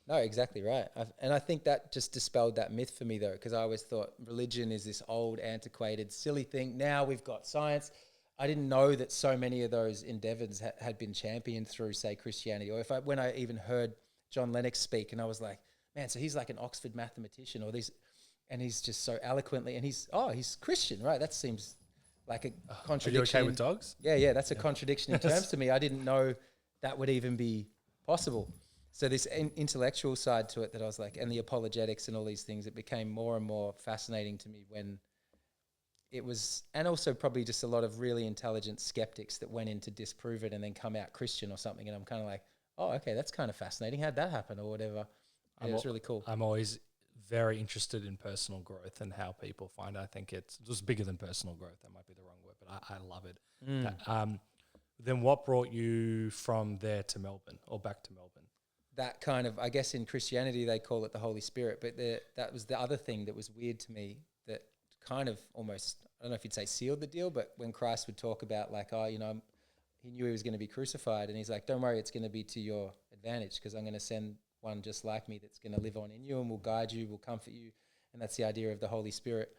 No, exactly right. And I think that just dispelled that myth for me, though, because I always thought religion is this old, antiquated, silly thing. Now we've got science. I didn't know that so many of those endeavors had been championed through, say, Christianity. Or when I even heard John Lennox speak, and I was like, man, so he's like an Oxford mathematician, and he's just so eloquently, and he's Christian, right? That seems like a contradiction. Are you okay with dogs? Yeah, that's a contradiction in terms to me. I didn't know that would even be possible. So this intellectual side to it that I was like, and the apologetics and all these things, it became more and more fascinating to me when it was, and also probably just a lot of really intelligent skeptics that went in to disprove it and then come out Christian or something. And I'm kind of like, oh, okay, that's kind of fascinating. How'd that happen or whatever? And it was really cool. I'm always very interested in personal growth and how people find it. I think it's just bigger than personal growth. That might be the wrong word, but I love it. Then what brought you from there to Melbourne or back to Melbourne? That kind of, I guess in Christianity they call it the Holy Spirit, but that was the other thing that was weird to me that kind of almost, I don't know if you'd say sealed the deal, but when Christ would talk about like, he knew he was going to be crucified, and he's like, don't worry, it's going to be to your advantage, because I'm going to send one just like me that's going to live on in you and will guide you, will comfort you. And that's the idea of the Holy Spirit.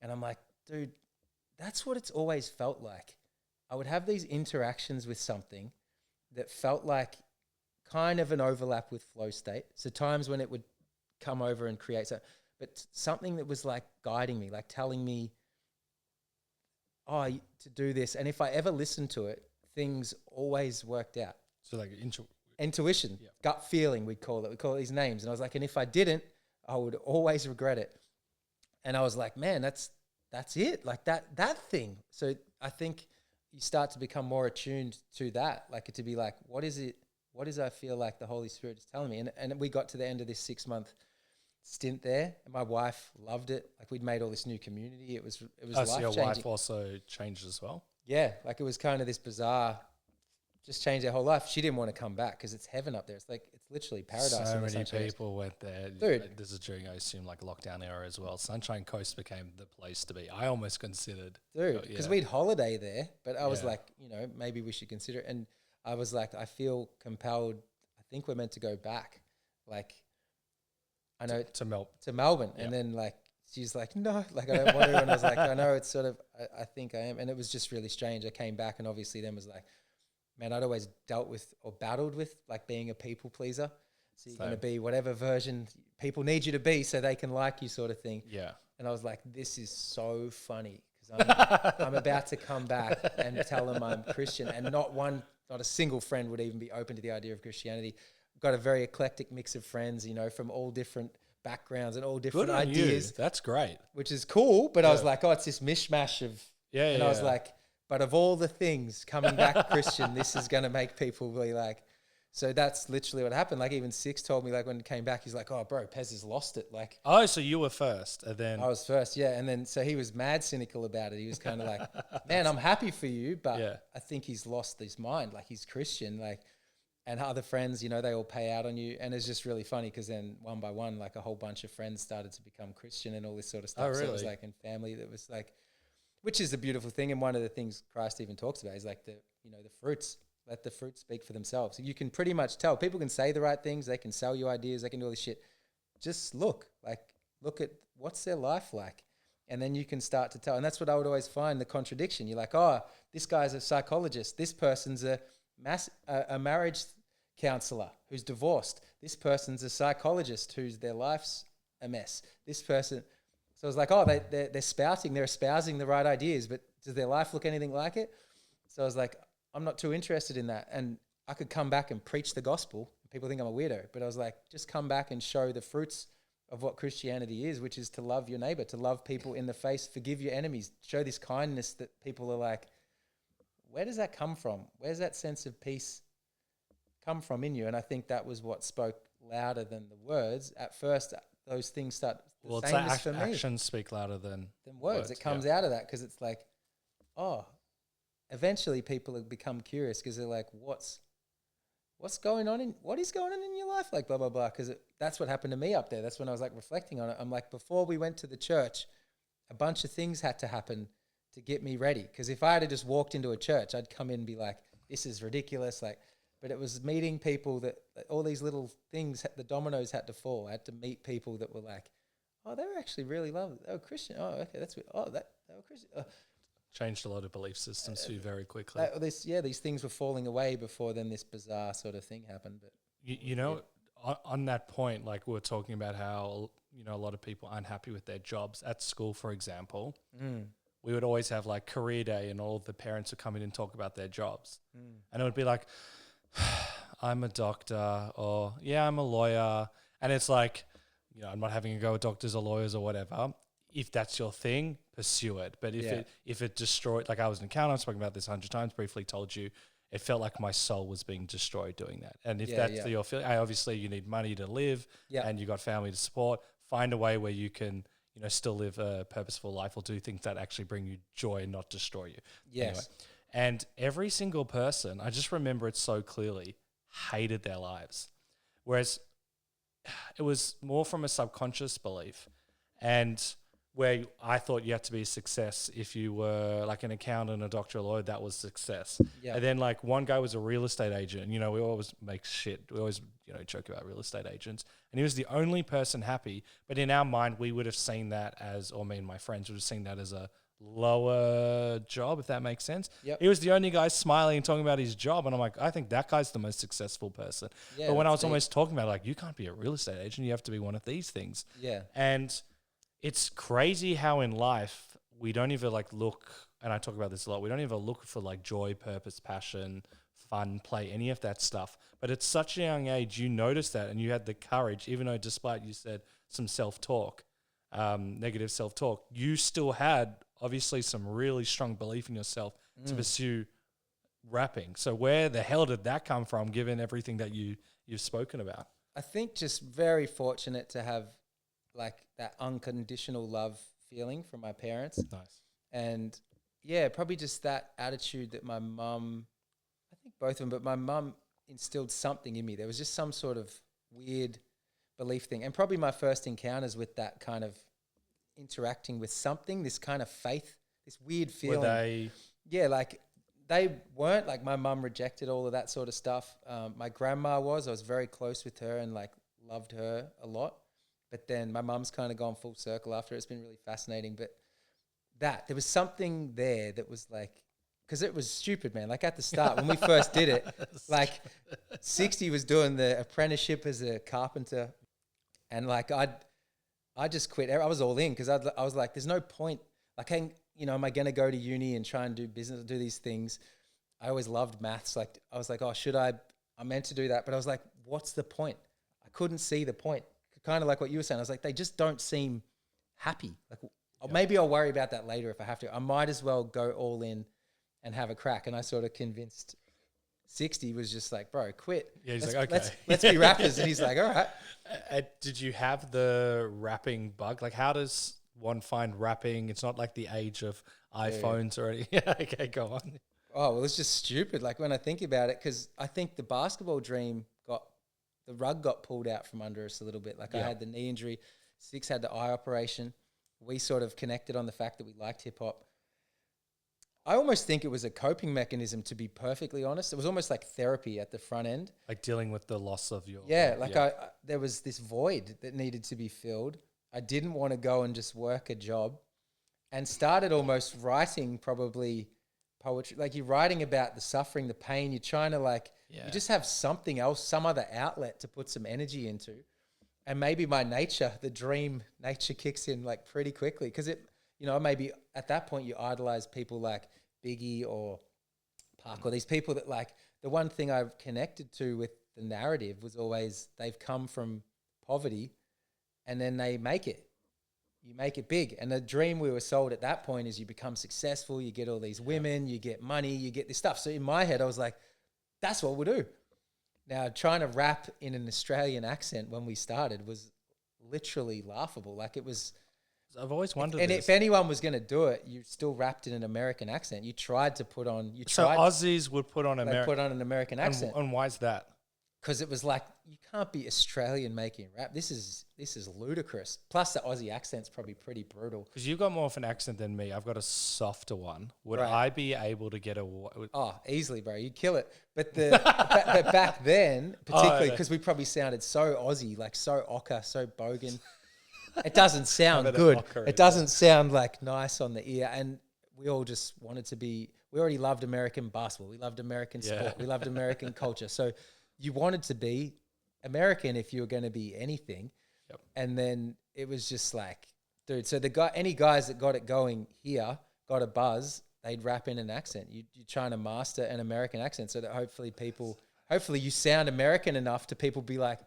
And I'm like, dude, that's what it's always felt like. I would have these interactions with something that felt like kind of an overlap with flow state. So times when it would come over and create but something that was like guiding me, like telling me, to do this. And if I ever listened to it, things always worked out. So like intuition, gut feeling, we call it these names. And I was like, and if I didn't, I would always regret it. And I was like, man, that's it. Like that thing. So I think you start to become more attuned to that, like to be like, what is it? What does I feel like the Holy Spirit is telling me? And we got to the end of this 6-month stint there, and my wife loved it. Like we'd made all this new community. It was life so your changing. wife also changed as well? Yeah, like it was kind of this bizarre, just changed their whole life. She didn't want to come back because it's heaven up there. It's like, it's literally paradise. So many people went there. Dude. This is during, I assume, like lockdown era as well. Sunshine Coast became the place to be. I almost considered. Dude, because we'd holiday there, but I was like, maybe we should consider it. And I was like, I feel compelled. I think we're meant to go back. Like, I know. To Melbourne. Yep. And then like, she's like, no, like I don't want to. And I was like, I know it's sort of, I think I am. And it was just really strange. I came back and obviously then was like, man, I'd always dealt with or battled with like being a people pleaser. So you're going to be whatever version people need you to be so they can like you, sort of thing. Yeah. And I was like, this is so funny because I'm about to come back and tell them I'm Christian, and not a single friend would even be open to the idea of Christianity. Got a very eclectic mix of friends, from all different backgrounds and all different ideas. That's great. Which is cool. But I was like, it's this mishmash of, I was like, but of all the things, coming back Christian, this is going to make people really like. So that's literally what happened. Like even Six told me, like when he came back, he's like, oh, bro, Pez has lost it. Like, oh, so you were first, and then I was first, yeah. And then so he was mad cynical about it. He was kind of like, man, I'm happy for you, but I think he's lost his mind. Like he's Christian, like, and other friends, they all pay out on you. And it's just really funny because then one by one, like a whole bunch of friends started to become Christian and all this sort of stuff. Oh, really? So it was like in family that was like, which is a beautiful thing. And one of the things Christ even talks about is like the fruits. Let the fruit speak for themselves. So you can pretty much tell. People can say the right things. They can sell you ideas. They can do all this shit. Just look at what's their life like. And then you can start to tell. And that's what I would always find, the contradiction. You're like, oh, this guy's a psychologist. This person's a marriage counselor who's divorced. This person's a psychologist whose their life's a mess. This person... So I was like, oh, they're espousing the right ideas, but does their life look anything like it? So I was like, I'm not too interested in that. And I could come back and preach the gospel. People think I'm a weirdo, but I was like, just come back and show the fruits of what Christianity is, which is to love your neighbor, to love people in the face, forgive your enemies, show this kindness that people are like, where does that come from? Where's that sense of peace come from in you? And I think that was what spoke louder than the words. At first, those things start... Well, it's like actions speak louder than words. It comes out of that because it's like, oh, eventually people have become curious because they're like, what's going on what is going on in your life? Like blah, blah, blah. Because that's what happened to me up there. That's when I was like reflecting on it. I'm like, before we went to the church, a bunch of things had to happen to get me ready. Because if I had just walked into a church, I'd come in and be like, this is ridiculous. Like, but it was meeting people that all these little things, the dominoes had to fall. I had to meet people that were like, oh, they were actually really lovely. They were Christian. Oh, okay, that's weird. Oh, they were Christian. Changed a lot of belief systems too very quickly. These things were falling away before then this bizarre sort of thing happened. But on that point, like we were talking about how a lot of people aren't happy with their jobs at school, for example. We would always have like career day, and all of the parents would come in and talk about their jobs, and it would be like, I'm a doctor, or I'm a lawyer, and it's like, I'm not having a go at doctors or lawyers or whatever. If that's your thing, pursue it. But if it destroyed, like I was an accountant, I've spoken about this 100 times, briefly told you, it felt like my soul was being destroyed doing that. And if that's your feeling, obviously you need money to live and you got family to support. Find a way where you can, still live a purposeful life or do things that actually bring you joy and not destroy you. Yes. Anyway, and every single person, I just remember it so clearly, hated their lives. Whereas it was more from a subconscious belief, and where I thought you had to be a success if you were like an accountant, a doctor, a lawyer, that was success. Yeah. And then like one guy was a real estate agent. We always make shit. We always, joke about real estate agents. And he was the only person happy. But in our mind, we would have seen that as, or me and my friends would have seen that as a lower job, if that makes sense. Yep. He was the only guy smiling and talking about his job. And I'm like, I think that guy's the most successful person. Yeah, but when I was almost talking about like, you can't be a real estate agent. You have to be one of these things. Yeah. And it's crazy how in life we don't even like look and I talk about this a lot, we don't even look for like joy, purpose, passion, fun, play, any of that stuff. But at such a young age, you noticed that and you had the courage, even though despite you said some self-talk, negative self-talk, you still had obviously some really strong belief in yourself to pursue rapping. So where the hell did that come from, given everything that you've spoken about? I think just very fortunate to have like that unconditional love feeling from my parents. Nice. And yeah, probably just that attitude that my mum, I think both of them, but my mum instilled something in me. There was just some sort of weird belief thing. And probably my first encounters with that kind of interacting with something, this kind of faith, this weird feeling. Were they? Yeah, like they weren't, like my mum rejected all of that sort of stuff. My grandma I was very close with her and like loved her a lot. But then my mum's kind of gone full circle after. It's been really fascinating. But there was something there that was like, because it was stupid, man. Like at the start, when we first did it, like 60 was doing the apprenticeship as a carpenter. And like I just quit. I was all in because I was like, there's no point. Like, am I going to go to uni and try and do business, do these things? I always loved maths. Like I was like, oh, should I? I meant to do that. But I was like, what's the point? I couldn't see the point. Kind of like what you were saying. I was like, they just don't seem happy. Like maybe I'll worry about that later if I have to. I might as well go all in and have a crack. And I sort of convinced 60 was just like, bro, quit. Yeah, he's like, okay. Let's be rappers. And he's like, all right. Did you have the rapping bug? Like, how does one find rapping? It's not like the age of iPhones or anything. Yeah, okay, go on. Oh, well, it's just stupid. Like when I think about it, because I think the basketball dream the rug got pulled out from under us a little bit. Like I had the knee injury, Six had the eye operation. We sort of connected on the fact that we liked hip hop. I almost think it was a coping mechanism, to be perfectly honest. It was almost like therapy at the front end. Like dealing with the loss of your... there was this void that needed to be filled. I didn't want to go and just work a job, and started almost writing probably poetry. Like you're writing about the suffering, the pain. You're trying to you just have something else, some other outlet to put some energy into. And maybe my nature, the dream nature kicks in like pretty quickly. Because maybe at that point you idolize people like Biggie or Park or these people that like, the one thing I've connected to with the narrative was always they've come from poverty and then they make it. You make it big. And the dream we were sold at that point is you become successful, you get all these women, you get money, you get this stuff. So in my head, I was like, that's what we'll do. Now, trying to rap in an Australian accent when we started was literally laughable. Like it was... I've always wondered And if anyone was going to do it, you still rapped in an American accent. You tried to put on... So Aussies would put on an American accent. And why is that? Because it was like, you can't be Australian making rap. This is ludicrous. Plus the Aussie accent's probably pretty brutal. Because you've got more of an accent than me. I've got a softer one. Would I be able to get Oh, easily, bro. You'd kill it. But but back then, particularly because we probably sounded so Aussie, like so ochre, so bogan. It doesn't sound good. It doesn't sound like nice on the ear. And we all just wanted to be... We already loved American basketball. We loved American sport. We loved American culture. So... You wanted to be American if you were going to be anything. Yep. And then it was just like, dude, so any guys that got it going here, got a buzz, they'd rap in an accent. You're trying to master an American accent so that hopefully you sound American enough to people be like,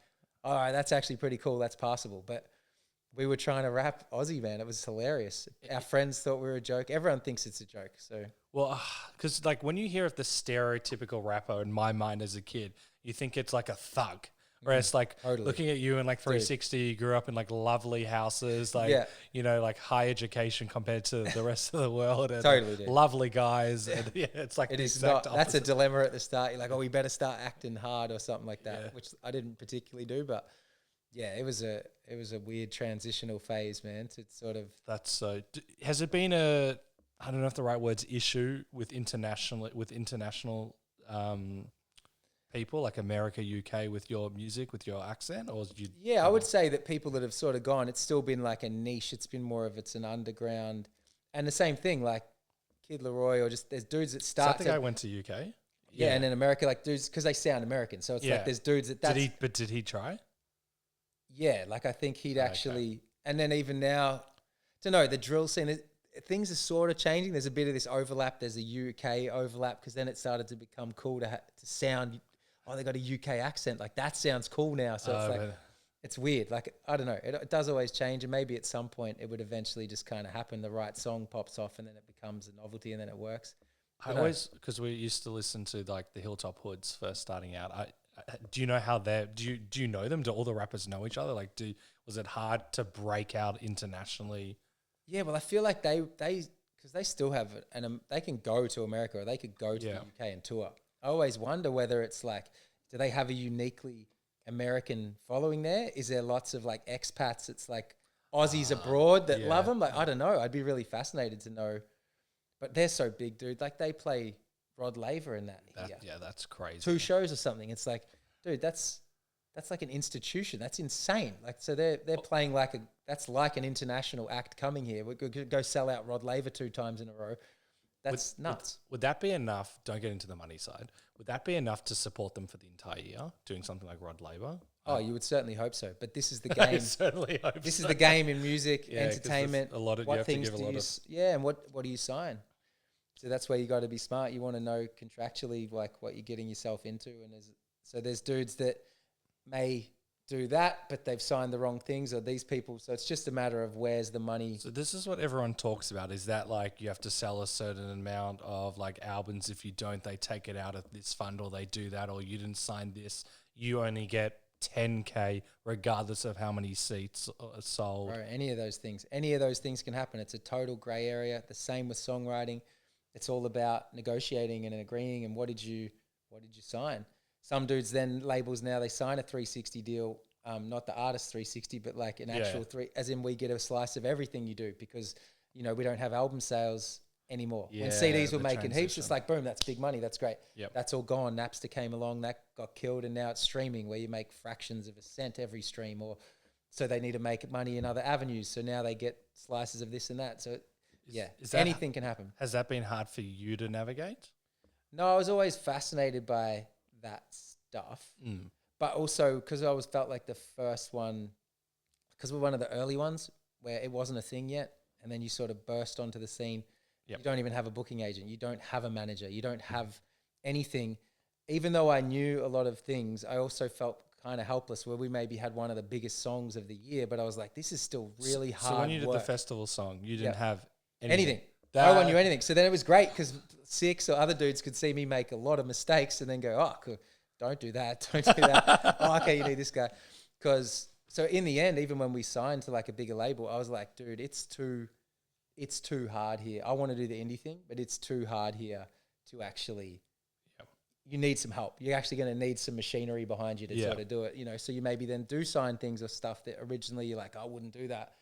all right, that's actually pretty cool. That's passable. But we were trying to rap Aussie, man. It was hilarious. Our friends thought we were a joke. Everyone thinks it's a joke. So, well, because like when you hear of the stereotypical rapper in my mind as a kid, you think it's like a thug. Whereas like looking at you in like 360, you grew up in like lovely houses, like, like high education compared to the rest of the world. And lovely guys. And it's like it is not. That's a dilemma at the start. You're like, oh, we better start acting hard or something like that, which I didn't particularly do. But yeah, it was a weird transitional phase, man, to sort of. That's so. Has it been I don't know if the right word's issue with international people like America, UK with your music, with your accent, or I would say that people that have sort of gone, it's still been like a niche. It's been more of it's an underground, and the same thing like Kid Laroi or just there's dudes that start. I think I went to UK. Yeah, and in America, like dudes because they sound American, so it's like there's dudes that. Did he try? Yeah, like I think he'd actually, and then even now, to know the drill scene. things are sort of changing. There's a bit of this overlap. There's a UK overlap because then it started to become cool to sound. Oh, they got a UK accent. Like that sounds cool now. So it's like it's weird. Like I don't know. It does always change, and maybe at some point it would eventually just kind of happen. The right song pops off, and then it becomes a novelty, and then it works. I always, because we used to listen to like the Hilltop Hoods first starting out. Do you know how do you know them? Do all the rappers know each other? Like, was it hard to break out internationally? Yeah, well, I feel like they because they still have it, and they can go to America or they could go to the UK and tour. I always wonder whether it's like, do they have a uniquely American following there? Is there lots of like expats? It's like Aussies abroad that love them. Like I don't know. I'd be really fascinated to know. But they're so big, dude. Like they play Rod Laver in that here. Yeah, that's crazy. 2 shows or something. It's like, dude, that's like an institution. That's insane. Like so they're playing like that's like an international act coming here. We could go sell out Rod Laver 2 times in a row. That's nuts. Would that be enough? Don't get into the money side. Would that be enough to support them for the entire year, doing something like Rod Laver? Oh, you would certainly hope so. But this is the game. Certainly hope this is the game in music, entertainment. A lot of what you have things to give a lot of. Yeah, and what do you sign? So that's where you got to be smart. You want to know contractually like what you're getting yourself into, and there's dudes that may do that, but they've signed the wrong things, or these people. So it's just a matter of where's the money. So this is what everyone talks about, is that like you have to sell a certain amount of like albums. If you don't, they take it out of this fund, or they do that, or you didn't sign this, you only get 10K regardless of how many seats are sold. Bro, any of those things can happen. It's a total gray area. The same with songwriting. It's all about negotiating and agreeing, and what did you sign? Some dudes then labels now, they sign a 360 deal, not the artist 360, but like an actual as in we get a slice of everything you do, because, you know, we don't have album sales anymore. When CDs were making heaps, it's like, boom, that's big money. That's great. Yep. That's all gone. Napster came along, that got killed, and now it's streaming where you make fractions of a cent every stream, or so they need to make money in other avenues. So now they get slices of this and that. So anything can happen. Has that been hard for you to navigate? No, I was always fascinated by that stuff, but also because I always felt like the first one, because we're one of the early ones where it wasn't a thing yet, and then you sort of burst onto the scene. You don't even have a booking agent, you don't have a manager, you don't have anything. Even though I knew a lot of things, I also felt kind of helpless, where we maybe had one of the biggest songs of the year, but I was like, this is still really hard. So when you did work. The festival song, you didn't have anything. No one knew anything. So then it was great because Six or other dudes could see me make a lot of mistakes and then go, oh, cool. Don't do that. Don't do that. Oh, okay, you need this guy. So in the end, even when we signed to like a bigger label, I was like, dude, it's too hard here. I want to do the indie thing, but it's too hard here to actually, you need some help. You're actually going to need some machinery behind you to sort of do it, you know? So you maybe then do sign things or stuff that originally you're like, I wouldn't do that.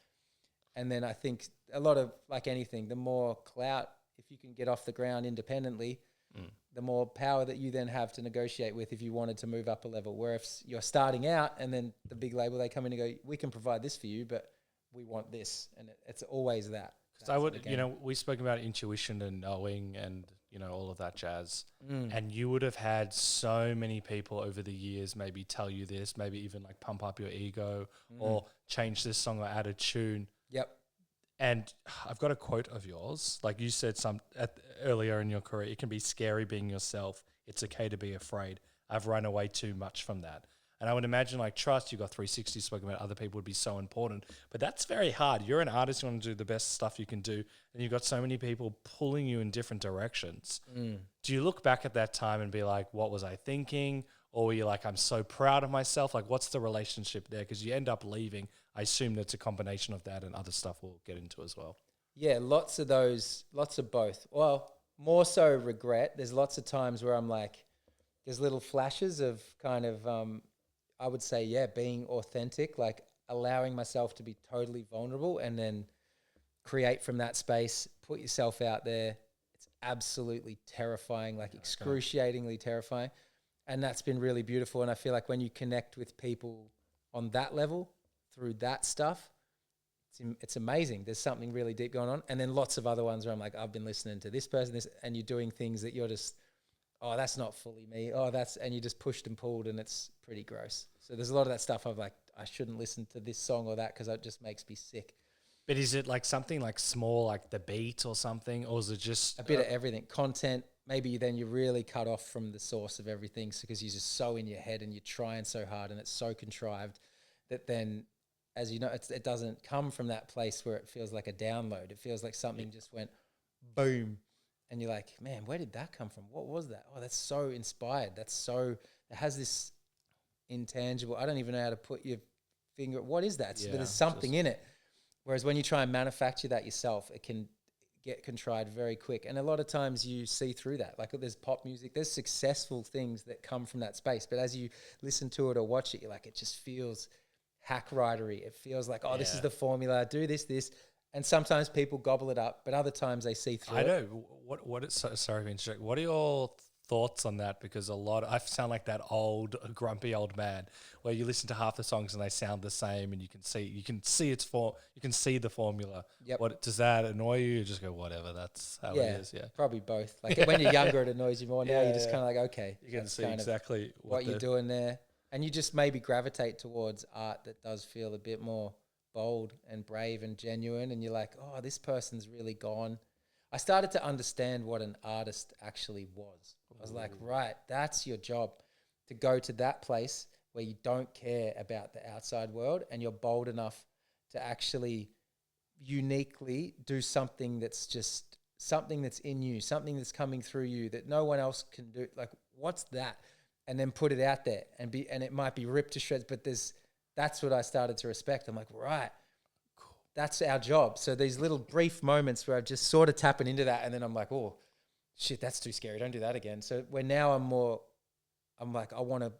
And then I think a lot of, like anything, the more clout, if you can get off the ground independently, the more power that you then have to negotiate with if you wanted to move up a level. Where if you're starting out and then the big label, they come in and go, we can provide this for you, but we want this. And it's always that. Because I would, you know, we spoke about intuition and knowing and, you know, all of that jazz. And you would have had so many people over the years maybe tell you this, maybe even like pump up your ego or change this song or add a tune. Yep. And I've got a quote of yours. Like you said earlier in your career, it can be scary being yourself. It's okay to be afraid. I've run away too much from that. And I would imagine like trust, you got 360 spoken about, other people would be so important. But that's very hard. You're an artist, you want to do the best stuff you can do. And you've got so many people pulling you in different directions. Do you look back at that time and be like, what was I thinking? Or were you like, I'm so proud of myself? Like, what's the relationship there? Because you end up leaving. I assume that's a combination of that and other stuff we'll get into as well. Yeah, lots of both. Well, more so regret. There's lots of times where I'm like, there's little flashes of kind of, I would say, being authentic, like allowing myself to be totally vulnerable and then create from that space, put yourself out there. It's absolutely terrifying, like excruciatingly terrifying. And that's been really beautiful. And I feel like when you connect with people on that level through that stuff, it's amazing. There's something really deep going on. And then lots of other ones where I'm like, I've been listening to this person, and you're doing things that you're just, oh, that's not fully me. Oh, and you just pushed and pulled, and it's pretty gross. So there's a lot of that stuff. I'm like, I shouldn't listen to this song or that because it just makes me sick. But is it like something like small, like the beat or something, or is it just A bit of everything. Content, maybe then you're really cut off from the source of everything because you're just so in your head and you're trying so hard and it's so contrived that then, as you know, it doesn't come from that place where it feels like a download. It feels like something just went boom. And you're like, man, where did that come from? What was that? Oh, that's so inspired. It has this intangible, I don't even know how to put your finger, what is that? But there's something in it. Whereas when you try and manufacture that yourself, it can get contrived very quick. And a lot of times you see through that. Like there's pop music, there's successful things that come from that space. But as you listen to it or watch it, you're like, it just feels hack writery. It feels like, oh, this is the formula, do this. And sometimes people gobble it up, but other times they see through it. I know. Sorry to interject. What are your thoughts on that? Because I sound like that old, grumpy old man where you listen to half the songs and they sound the same and you can see the formula. Yep. What does that annoy you? You just go, whatever, that's how it is. Yeah. Probably both. Like when you're younger, it annoys you more. Now you're just kind of like, okay. You can see exactly what you're doing there. And you just maybe gravitate towards art that does feel a bit more bold and brave and genuine. And you're like, oh, this person's really gone. I started to understand what an artist actually was. I was like, right, that's your job, to go to that place where you don't care about the outside world and you're bold enough to actually uniquely do something that's just something that's in you, something that's coming through you that no one else can do. Like, what's that? And then put it out there and it might be ripped to shreds, but that's what I started to respect. I'm like, right, that's our job. So these little brief moments where I'm just sort of tapping into that, and then I'm like, oh, shit, that's too scary. Don't do that again. So where now I'm like, I want to,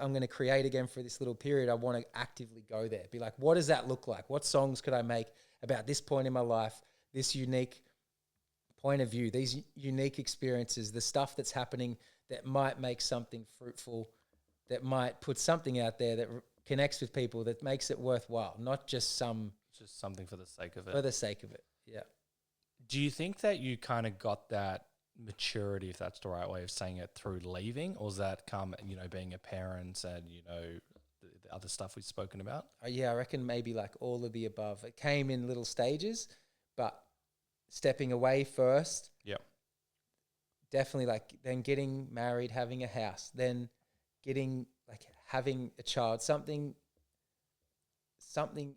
I'm going to create again for this little period, I want to actively go there. Be like, what does that look like? What songs could I make about this point in my life, this unique point of view, these unique experiences, the stuff that's happening that might make something fruitful, that might put something out there that connects with people, that makes it worthwhile, not just something for the sake of it. For the sake of it, yeah. Do you think that you kind of got that maturity, if that's the right way of saying it, through leaving, or does that come, being a parent and, the other stuff we've spoken about? Yeah, I reckon maybe like all of the above. It came in little stages, but stepping away first. Yeah. Definitely, like then getting married, having a house, then having a child, something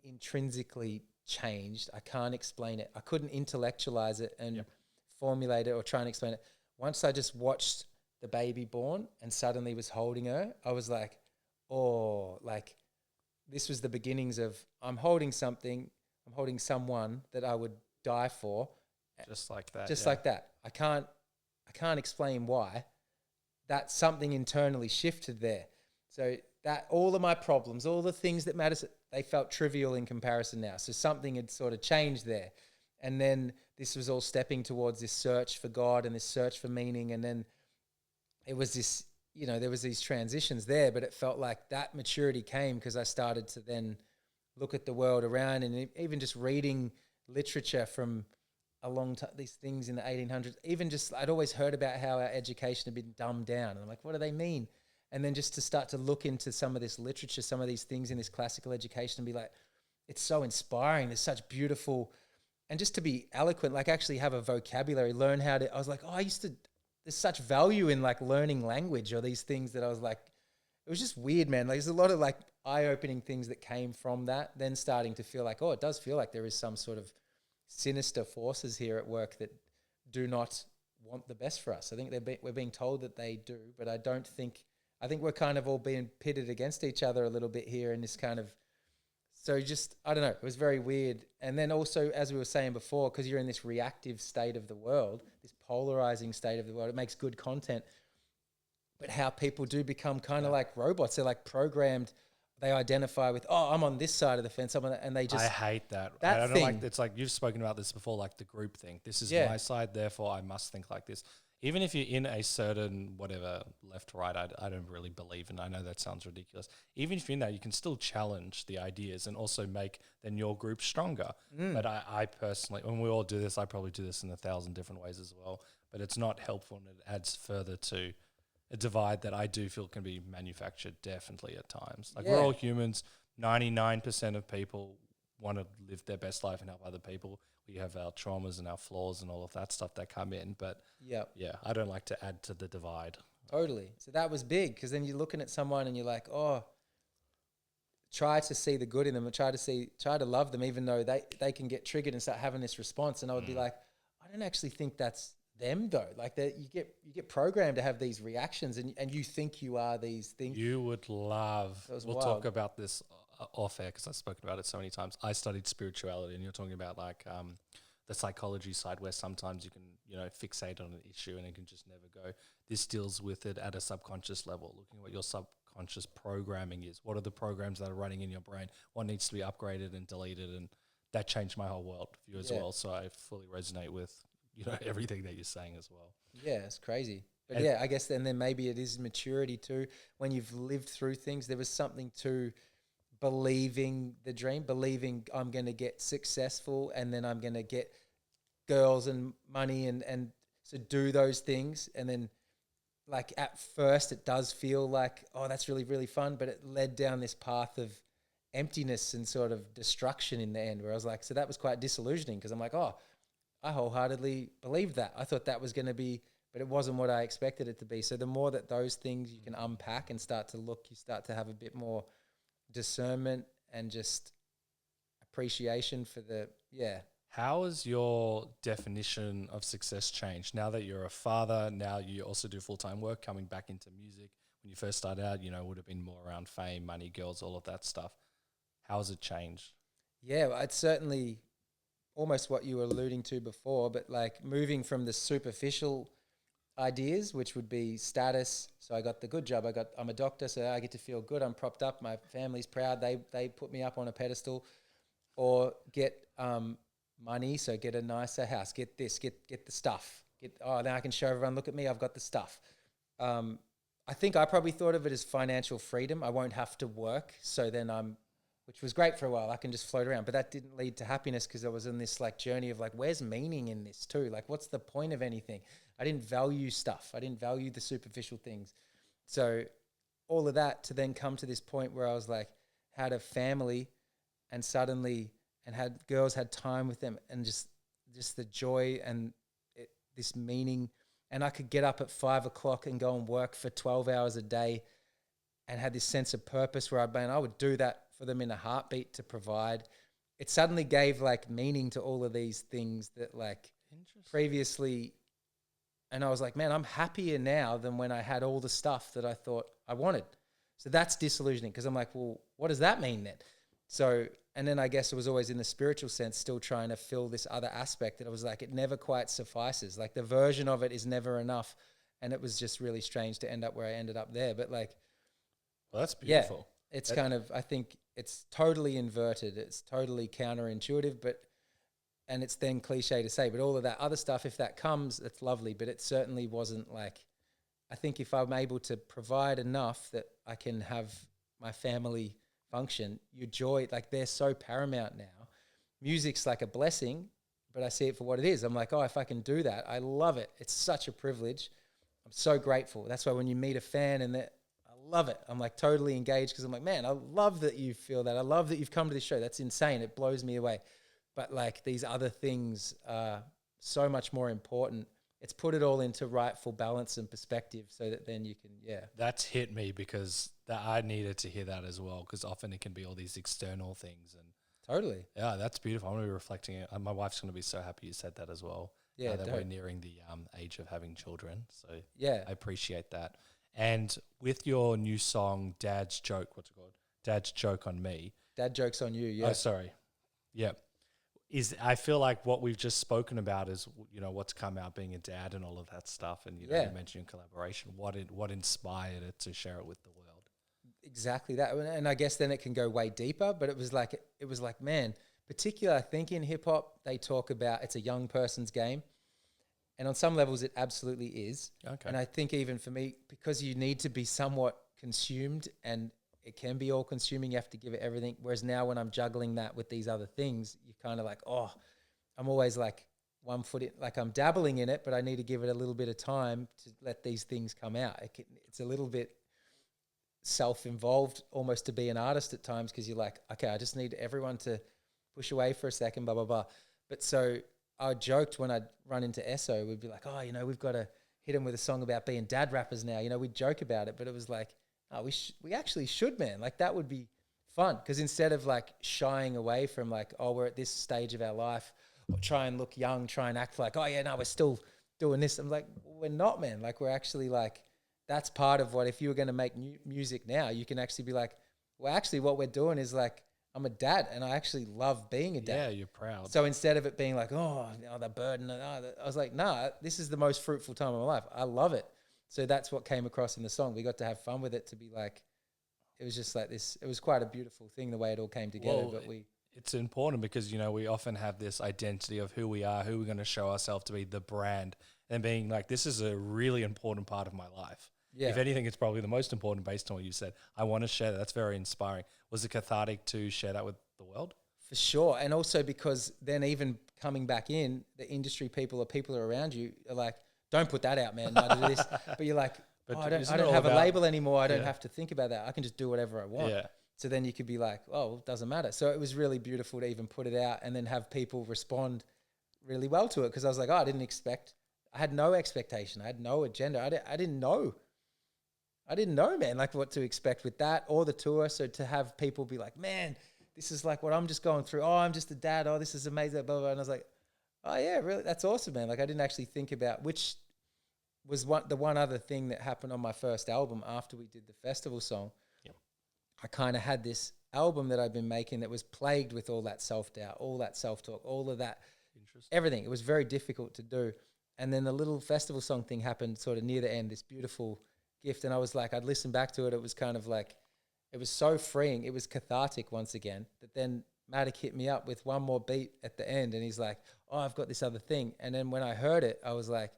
intrinsically changed. I can't explain it. I couldn't intellectualize it and formulate it or try and explain it. Once I just watched the baby born and suddenly was holding her, I was like, oh, like this was the beginnings of I'm holding someone that I would die for. Just like that. Like that. I can't explain why. That something internally shifted there. So that all of my problems, all the things that matter, they felt trivial in comparison now. So something had sort of changed there. And then this was all stepping towards this search for God and this search for meaning. And then it was this, there was these transitions there, but it felt like that maturity came because I started to then look at the world around, and even just reading literature from a long time, these things in the 1800s, even just, I'd always heard about how our education had been dumbed down. And I'm like, what do they mean? And then just to start to look into some of this literature, some of these things in this classical education, and be like, it's so inspiring. There's such beautiful, and just to be eloquent, like actually have a vocabulary, learn how to, I was like, there's such value in like learning language or these things that I was like, it was just weird, man. Like there's a lot of like eye-opening things that came from that, then starting to feel like, oh, it does feel like there is some sort of sinister forces here at work that do not want the best for us. I think we're being told that they do, but I think we're kind of all being pitted against each other a little bit here in this kind of, so just, I don't know, it was very weird. And then also, as we were saying before, because you're in this reactive state of the world, this polarizing state of the world, it makes good content, but how people do become kind of like robots. They're like programmed. They identify with, oh, I'm on this side of the fence, and they just... I hate that. That I don't thing. like, it's like you've spoken about this before, like the group thing. This is my side, therefore I must think like this. Even if you're in a certain, whatever, left, right, I don't really believe in. I know that sounds ridiculous. Even if you're in that, you can still challenge the ideas and also make then your group stronger. But I personally, when we all do this, I probably do this in 1,000 different ways as well, but it's not helpful, and it adds further to a divide that I do feel can be manufactured definitely at times. Like we're all humans. 99% of people want to live their best life and help other people. We have our traumas and our flaws and all of that stuff that come in. But yeah, I don't like to add to the divide. Totally. So that was big, because then you're looking at someone and you're like, oh, try to see the good in them and try to love them, even though they can get triggered and start having this response. And I would be like, I don't actually think that's them though. Like that you get programmed to have these reactions and you think you are these things. You would love, we'll wild. talk about this off air because I've spoken about it so many times. I studied spirituality, and you're talking about like the psychology side where sometimes you can, fixate on an issue and it can just never go. This deals with it at a subconscious level, looking at what your subconscious programming is. What are the programs that are running in your brain? What needs to be upgraded and deleted? And that changed my whole world view as well. So I fully resonate with, everything that you're saying as well. Yeah, it's crazy. But I guess then maybe it is maturity too. When you've lived through things, there was something to believing the dream, believing I'm going to get successful and then I'm going to get girls and money and so do those things. And then like at first it does feel like, oh, that's really, really fun. But it led down this path of emptiness and sort of destruction in the end, where I was like, so that was quite disillusioning, because I'm like, oh, I wholeheartedly believed that. I thought that was going to be, but it wasn't what I expected it to be. So the more that those things you can unpack and start to look, you start to have a bit more discernment and just appreciation for How has your definition of success changed now that you're a father? Now you also do full-time work, coming back into music. When you first started out, would have been more around fame, money, girls, all of that stuff. How has it changed? Yeah, it's certainly almost what you were alluding to before, but like moving from the superficial ideas, which would be status. So I got the good job. I'm a doctor, so I get to feel good. I'm propped up. My family's proud. They put me up on a pedestal. Or get money, so get a nicer house. Get this. Get the stuff. Now I can show everyone. Look at me. I've got the stuff. I think I probably thought of it as financial freedom. I won't have to work. So then which was great for a while. I can just float around. But that didn't lead to happiness, because I was in this like journey of like, where's meaning in this too? Like, what's the point of anything? I didn't value stuff. I didn't value the superficial things. So all of that to then come to this point where I was like, had a family and had girls, had time with them, and just the joy and this meaning. And I could get up at 5 o'clock and go and work for 12 hours a day and had this sense of purpose where I would do that for them in a heartbeat to provide. It suddenly gave like meaning to all of these things that like previously. And I was like, man, I'm happier now than when I had all the stuff that I thought I wanted. So that's disillusioning, because I'm like, well, what does that mean then? So, and then I guess it was always in the spiritual sense, still trying to fill this other aspect that I was like, it never quite suffices. Like the version of it is never enough. And it was just really strange to end up where I ended up there. But like, well, that's beautiful. Yeah, it's kind of, I think it's totally inverted. It's totally counterintuitive, and it's then cliche to say, but all of that other stuff, if that comes, it's lovely. But it certainly wasn't like, I think if I'm able to provide enough that I can have my family function, your joy, like they're so paramount now. Music's like a blessing, but I see it for what it is. I'm like, oh, if I can do that, I love it. It's such a privilege. I'm so grateful. That's why when you meet a fan and I love it, I'm like totally engaged, because I'm like, man, I love that you feel that. I love that you've come to this show. That's insane. It blows me away. But like these other things are so much more important. It's put it all into rightful balance and perspective, so that then you can, That's hit me, because I needed to hear that as well, because often it can be all these external things. And totally. Yeah, that's beautiful. I'm going to be reflecting it. My wife's going to be so happy you said that as well. Yeah, that we're nearing the age of having children. So yeah, I appreciate that. And with your new song, Dad's Joke, what's it called? Dad's Joke on Me. Dad Joke's on You, yeah. Oh, sorry. Yeah. I feel like what we've just spoken about is, what's come out being a dad and all of that stuff. And, you mentioned collaboration. What inspired it to share it with the world? Exactly that. And I guess then it can go way deeper, but it was like, man, particularly I think in hip hop, they talk about it's a young person's game. And on some levels, it absolutely is. Okay. And I think even for me, because you need to be somewhat consumed, and it can be all consuming, you have to give it everything. Whereas now when I'm juggling that with these other things, you're kind of like, oh, I'm always like one foot in, like I'm dabbling in it, but I need to give it a little bit of time to let these things come out. It's a little bit self-involved almost to be an artist at times, because you're like, okay, I just need everyone to push away for a second, blah, blah, blah. But so I joked when I'd run into Esso, we'd be like, oh, we've got to hit him with a song about being dad rappers now. We'd joke about it, but it was like, oh, we actually should, man. Like that would be fun. Because instead of like shying away from like, oh, we're at this stage of our life, or try and look young, try and act like, oh yeah, no, we're still doing this. I'm like, we're not, man. Like we're actually like, that's part of what, if you were going to make new music now, you can actually be like, well, actually what we're doing is like, I'm a dad and I actually love being a dad. Yeah, you're proud. So instead of it being like, oh the burden, I was like, nah, this is the most fruitful time of my life. I love it. So that's what came across in the song. We got to have fun with it, to be like, it was just like this. It was quite a beautiful thing, the way it all came together. Well, it's important because, we often have this identity of who we are, who we're going to show ourselves to be, the brand, and being like, this is a really important part of my life. Yeah. If anything, it's probably the most important based on what you said. I want to share that. That's very inspiring. Was it cathartic to share that with the world? For sure. And also because then even coming back in, the industry people or people around you are like, don't put that out, man. No, do this. But you're like, I don't have a label anymore. I don't have to think about that. I can just do whatever I want. Yeah. So then you could be like, oh, well, it doesn't matter. So it was really beautiful to even put it out and then have people respond really well to it. Because I was like, I had no expectation. I had no agenda. I didn't know, man, like what to expect with that or the tour. So to have people be like, man, this is like what I'm just going through. Oh, I'm just a dad. Oh, this is amazing. Blah, blah, blah. And I was like, oh yeah, really? That's awesome, man. Like I didn't actually think about, which was the one other thing that happened on my first album after we did the festival song. Yep. I kind of had this album that I'd been making that was plagued with all that self-doubt, all that self-talk, all of that, everything. It was very difficult to do. And then the little festival song thing happened sort of near the end, this beautiful gift. And I was like, I'd listen back to it. It was kind of like, it was so freeing. It was cathartic once again. But then Matic hit me up with one more beat at the end. And he's like, oh, I've got this other thing. And then when I heard it, I was like,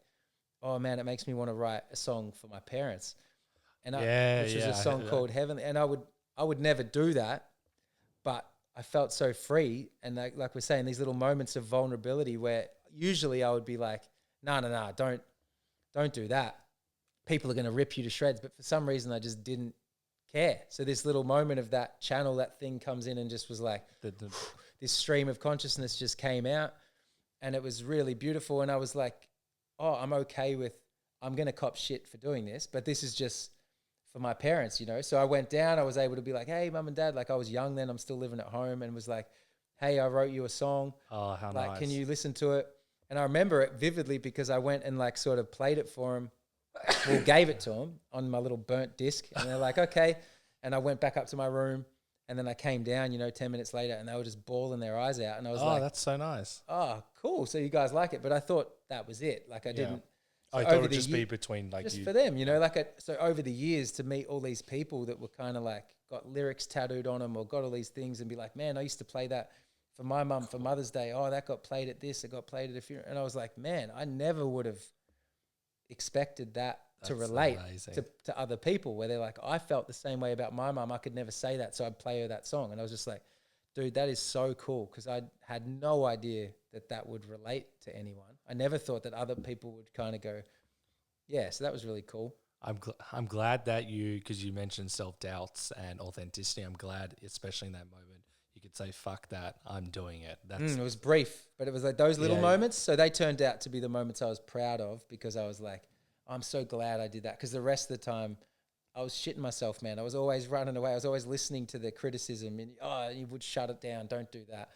oh man, it makes me want to write a song for my parents. And which was a song called Heavenly. And I would never do that, but I felt so free. And like we're saying, these little moments of vulnerability where usually I would be like, no, don't do that. People are going to rip you to shreds. But for some reason, I just didn't care. So this little moment of that channel, that thing comes in and just was like, this stream of consciousness just came out and it was really beautiful. And I was like, oh, I'm okay with, I'm going to cop shit for doing this, but this is just for my parents, So I went down, I was able to be like, hey, mum and dad, like I was young then, I'm still living at home, and was like, hey, I wrote you a song. Oh, how like, nice. Can you listen to it? And I remember it vividly because I went and like sort of played it for him, or gave it to him on my little burnt disc. And they're like, okay. And I went back up to my room and then I came down, 10 minutes later, and they were just bawling their eyes out. And I was like, oh, that's so nice. Oh, cool. So you guys like it. But I thought that was it. Like I didn't. So I thought it would just be between like just you. For them, so over the years to meet all these people that were kind of like got lyrics tattooed on them or got all these things and be like, man, I used to play that for my mum for Mother's Day. Oh, that got played at this. It got played at a funeral. And I was like, man, I never would have expected that to relate to other people where they're like, I felt the same way about my mum. I could never say that. So I'd play her that song. And I was just like, dude, that is so cool. Cause I had no idea that would relate to anyone. I never thought that other people would kind of go, yeah. So that was really cool. I'm glad that because you mentioned self-doubts and authenticity. I'm glad, especially in that moment, you could say, fuck that, I'm doing it. It was brief, but it was like those little moments. So they turned out to be the moments I was proud of because I was like, I'm so glad I did that. Because the rest of the time I was shitting myself, man. I was always running away. I was always listening to the criticism and, you would shut it down. Don't do that.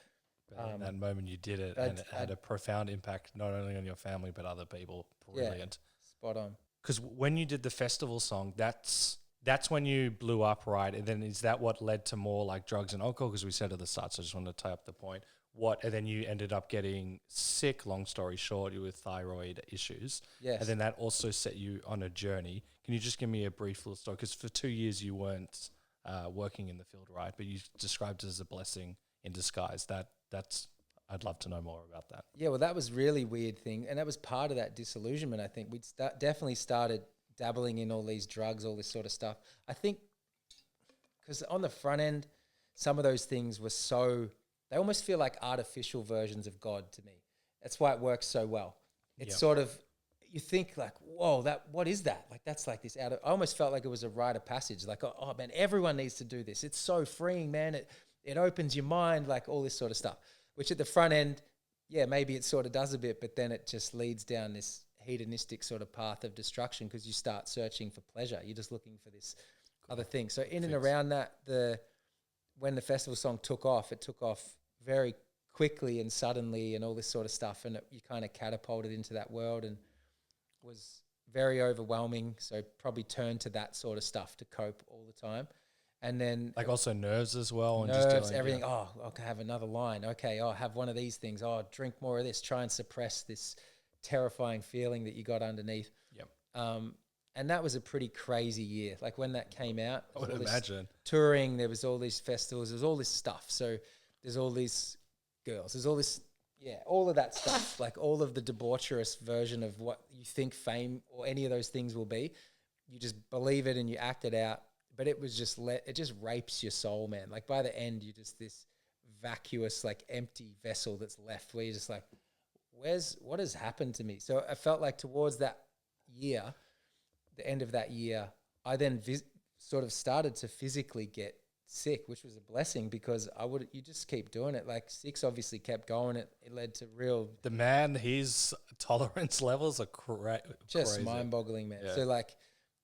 But in that moment you did it and it had a profound impact, not only on your family, but other people. Brilliant. Yeah, spot on. Because when you did the festival song, that's when you blew up, right? And then is that what led to more like drugs and alcohol? Because we said at the start, so I just wanted to tie up the point. And then you ended up getting sick, long story short, you with thyroid issues. Yes. And then that also set you on a journey. Can you just give me a brief little story? Because for 2 years you weren't working in the field, right? But you described it as a blessing in disguise. I'd love to know more about that. Yeah, well, that was really weird thing. And that was part of that disillusionment, I think. We'd definitely started dabbling in all these drugs, all this sort of stuff. I think because on the front end, some of those things were they almost feel like artificial versions of God to me. That's why it works so well. It's sort of, you think like, whoa, what is that? Like, that's like this I almost felt like it was a rite of passage. Like, oh man, everyone needs to do this. It's so freeing, man. It opens your mind, like all this sort of stuff. which at the front end, yeah, maybe it sort of does a bit, but then it just leads down this hedonistic sort of path of destruction because you start searching for pleasure. You're just looking for this other thing. So in and around that, when the festival song took off, it took off very quickly and suddenly and all this sort of stuff. And you kind of catapulted into that world and was very overwhelming. So probably turned to that sort of stuff to cope all the time. And then like also nerves as well. Nerves, and just everything. Oh, I'll have another line. Okay, I'll have one of these things. Oh, drink more of this. Try and suppress this terrifying feeling that you got underneath. Yep. And that was a pretty crazy year. Like when that came out, I would imagine. Touring, there was all these festivals, there's all this stuff. So there's all these girls, there's all this, all of that stuff, like all of the debaucherous version of what you think fame or any of those things will be. You just believe it and you act it out. But it was just it just rapes your soul, man. Like by the end, you're just this vacuous, like empty vessel that's left where you're just like, what has happened to me? So I felt like towards that year, the end of that year, I then sort of started to physically get sick, which was a blessing because you just keep doing it. Like 6 obviously kept going. It led to the man, his tolerance levels are just crazy. mind-boggling, man. Yeah. So like,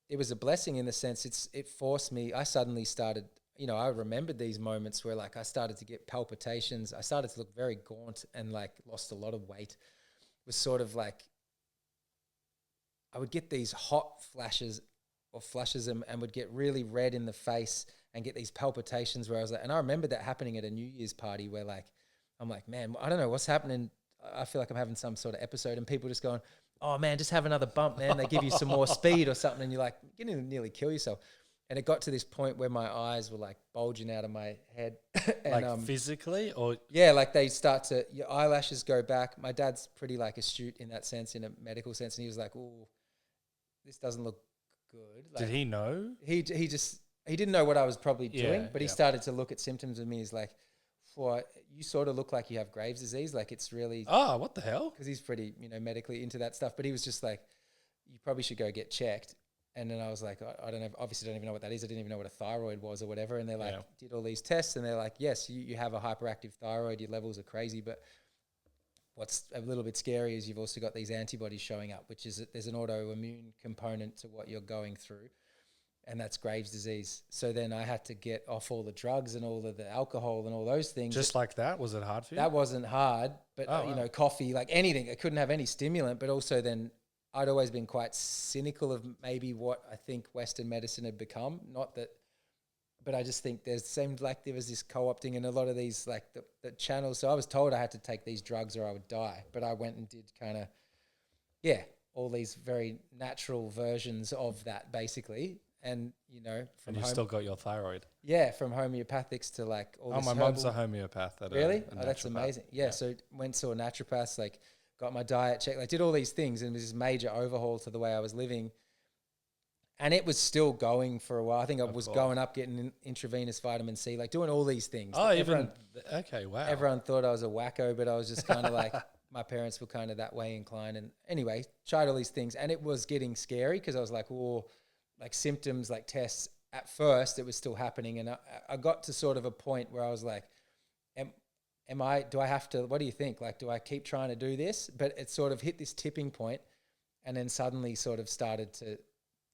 it was a blessing in the sense it forced me. I suddenly started, I remembered these moments where like I started to get palpitations. I started to look very gaunt and like lost a lot of weight. It was sort of like I would get these hot flashes and would get really red in the face and get these palpitations where I was like, and I remember that happening at a New Year's party where like, I'm like, man, I don't know what's happening. I feel like I'm having some sort of episode and people just going, oh man, just have another bump, man. They give you some more speed or something. And you're like, you're going to nearly kill yourself. And it got to this point where my eyes were like bulging out of my head. And, like physically or? Yeah, like they start to, your eyelashes go back. My dad's pretty like astute in that sense, in a medical sense. And he was like, oh, this doesn't look good. Like, did he know? He didn't know what I was probably doing, but he yeah. started to look at symptoms of me. He's like, you sort of look like you have Graves' disease. Like it's really... Oh, what the hell? Because he's pretty, medically into that stuff. But he was just like, you probably should go get checked. And then I was like, I don't know, obviously don't even know what that is. I didn't even know what a thyroid was or whatever. And they're like, did all these tests. And they're like, yes, you have a hyperactive thyroid. Your levels are crazy. But what's a little bit scary is you've also got these antibodies showing up, which is there's an autoimmune component to what you're going through. And that's Graves' disease. So then I had to get off all the drugs and all of the alcohol and all those things. Just like that? Was it hard for you? That wasn't hard, but coffee, like anything. I couldn't have any stimulant, but also then I'd always been quite cynical of maybe what I think Western medicine had become. Not that, but I just think there seemed like there was this co-opting in a lot of these, like the channels. So I was told I had to take these drugs or I would die. But I went and did kind of, all these very natural versions of that basically. And, and you still got your thyroid. Yeah, from homeopathics to like all this my mum's a homeopath. Really? That's amazing. Yeah, so went saw naturopaths, like got my diet checked, like did all these things and it was this major overhaul to the way I was living. And it was still going for a while. I think I was going up, getting intravenous vitamin C, like doing all these things. Oh, okay, wow. Everyone thought I was a wacko, but I was just kind of like, my parents were kind of that way inclined. And anyway, tried all these things and it was getting scary because I was like, like symptoms, like tests, at first it was still happening. And I got to sort of a point where I was like, do I have to, what do you think? Like, do I keep trying to do this? But it sort of hit this tipping point and then suddenly sort of started to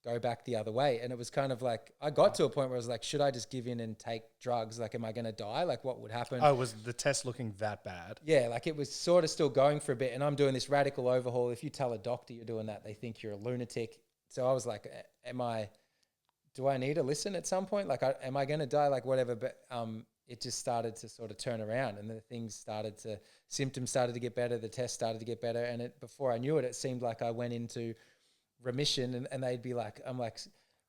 go back the other way. And it was kind of like, I got to a point where I was like, should I just give in and take drugs? Like, am I going to die? Like what would happen? Oh, was the test looking that bad? Yeah. Like it was sort of still going for a bit and I'm doing this radical overhaul. If you tell a doctor you're doing that, they think you're a lunatic. So I was like, do I need to listen at some point? Like, am I going to die? Like whatever. But it just started to sort of turn around and the symptoms started to get better. The tests started to get better. And before I knew it, it seemed like I went into remission and they'd be like, I'm like,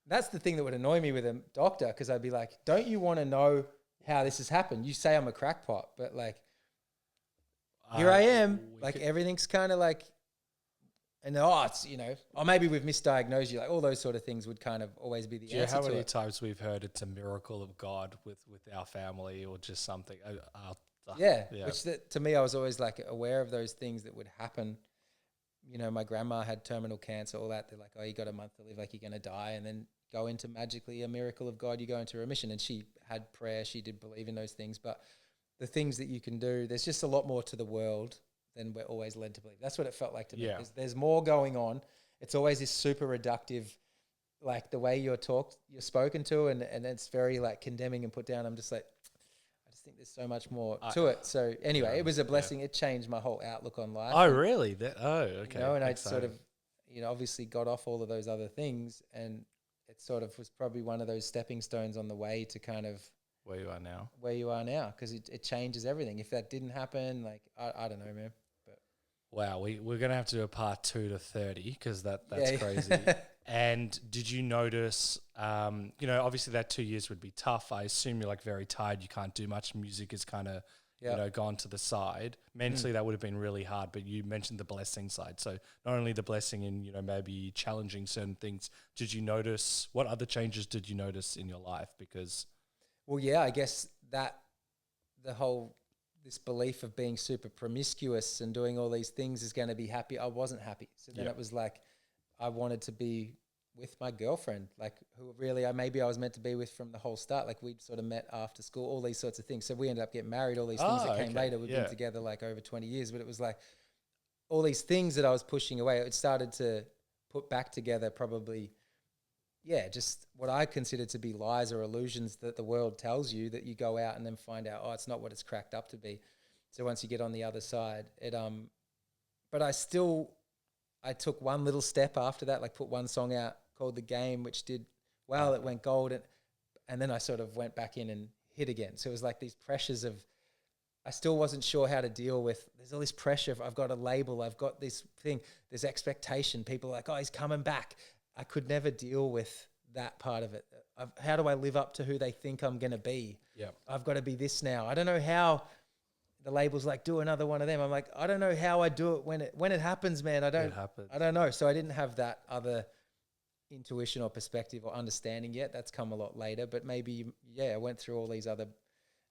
that's the thing that would annoy me with a doctor. Cause I'd be like, don't you want to know how this has happened? You say I'm a crackpot, but like, here I am. Like everything's kind of like, and it's, or maybe we've misdiagnosed you. Like all those sort of things would kind of always be the answer to it. Do you know how many times we've heard it's a miracle of God with our family or just something? Which to me, I was always like aware of those things that would happen. My grandma had terminal cancer, all that. They're like, oh, you got a month to live, like you're going to die. And then go into magically a miracle of God, you go into remission. And she had prayer. She did believe in those things. But the things that you can do. There's just a lot more to the world than we're always led to believe. That's what it felt like to me. There's more going on. It's always this super reductive, like the way you're spoken to, and it's very like condemning and put down. I'm just like, I just think there's so much more to it. So anyway, it was a blessing. It changed my whole outlook on life. Oh, really? Okay. You know, and I sort of, obviously got off all of those other things, and it sort of was probably one of those stepping stones on the way to kind of where you are now, because it changes everything. If that didn't happen, like I don't know, man. But wow, we're gonna have to do a part 2 to 30 because that's crazy. And did you notice? Obviously that 2 years would be tough. I assume you're like very tired. You can't do much. Music is kind of gone to the side. Mentally, that would have been really hard. But you mentioned the blessing side. So not only the blessing in maybe challenging certain things. Did you notice what other changes did you notice in your life? Because well, yeah, I guess that this belief of being super promiscuous and doing all these things is going to be happy. I wasn't happy. So then it was like, I wanted to be with my girlfriend, like who really I was meant to be with from the whole start. Like we'd sort of met after school, all these sorts of things. So we ended up getting married, all these things that came later. We've been together like over 20 years, but it was like all these things that I was pushing away. It started to put back together probably, just what I consider to be lies or illusions that the world tells you, that you go out and then find out, it's not what it's cracked up to be. So once you get on the other side, but I took one little step after that, like put one song out called The Game, which did well, it went gold. And then I sort of went back in and hit again. So it was like these pressures of, I still wasn't sure how to deal with, there's all this pressure of, I've got a label, I've got this thing, there's expectation. People are like, he's coming back. I could never deal with that part of it. How do I live up to who they think I'm going to be? Yeah, I've got to be this now. I don't know how. The label's like, do another one of them. I'm like, I don't know how I do it when it happens, man. I don't know. So I didn't have that other intuition or perspective or understanding yet. That's come a lot later. But maybe, I went through all these other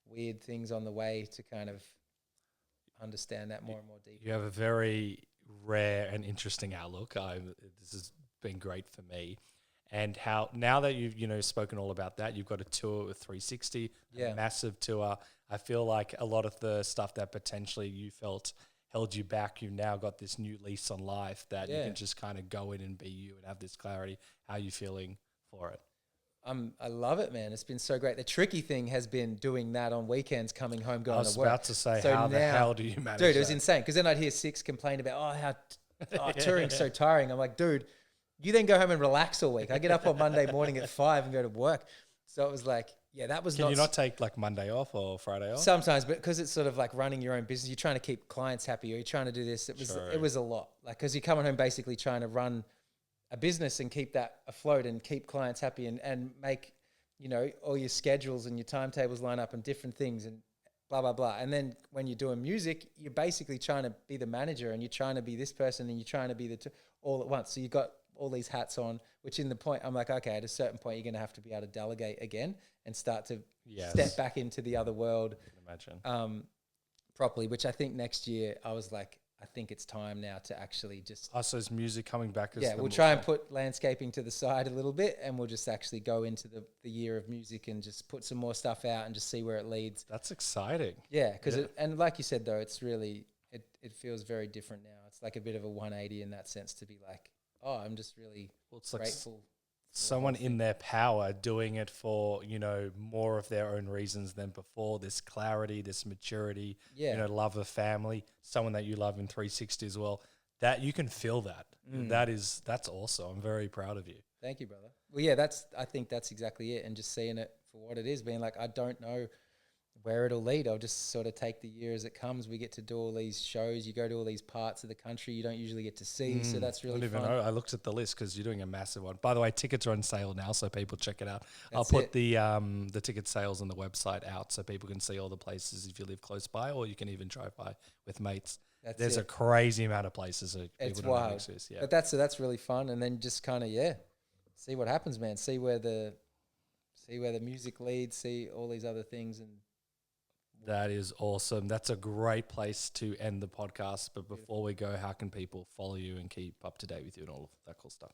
weird things on the way to kind of understand that more and more deeply. You have a very rare and interesting outlook. This has been great for me. And how now that you've spoken all about that, you've got a tour with 360, a massive tour. I feel like a lot of the stuff that potentially you felt held you back, you've now got this new lease on life that you can just kind of go in and be you and have this clarity. How are you feeling for it? I love it, man. It's been so great. The tricky thing has been doing that on weekends, coming home, going to work. I was about to say, so how the hell do you manage that? Dude, it was insane. Because then I'd hear Six complain about, how touring's so tiring. I'm like, dude, you then go home and relax all week. I get up on Monday morning at 5 and go to work. So it was like, that was Can you not take like Monday off or Friday off? Sometimes, but because it's sort of like running your own business, you're trying to keep clients happy, or you're trying to do this. It was a lot. Like, because you're coming home basically trying to run a business and keep that afloat and keep clients happy and make, all your schedules and your timetables line up and different things and blah, blah, blah. And then when you're doing music, you're basically trying to be the manager and you're trying to be this person and you're trying to be all at once. So you've got all these hats on, which in the point, I'm like, okay, at a certain point, you're going to have to be able to delegate again and start to step back into the other world properly, which I think next year I was like, I think it's time now to actually just... so is music coming back? We'll try and put landscaping to the side a little bit and we'll just actually go into the year of music and just put some more stuff out and just see where it leads. That's exciting. Yeah, because and like you said, though, it's really, it feels very different now. It's like a bit of a 180 in that sense to be like, I'm just really grateful. Someone in their power doing it for, more of their own reasons than before. This clarity, this maturity, love of family, someone that you love in 360 as well. That you can feel that. That's awesome. I'm very proud of you. Thank you, brother. Well, I think that's exactly it. And just seeing it for what it is, being like, I don't know where it'll lead. I'll just sort of take the year as it comes. We get to do all these shows. You go to all these parts of the country you don't usually get to see. So that's really fun. I don't even know. I looked at the list because you're doing a massive one. By the way, tickets are on sale now, so people check it out. I'll put the ticket sales on the website out so people can see all the places if you live close by, or you can even drive by with mates. There's a crazy amount of places that people don't know exist. Yeah. But that's really fun. And then just kind of, see what happens, man. See where the music leads, see all these other things. And that is awesome. That's a great place to end the podcast. But before we go, how can people follow you and keep up to date with you and all of that cool stuff?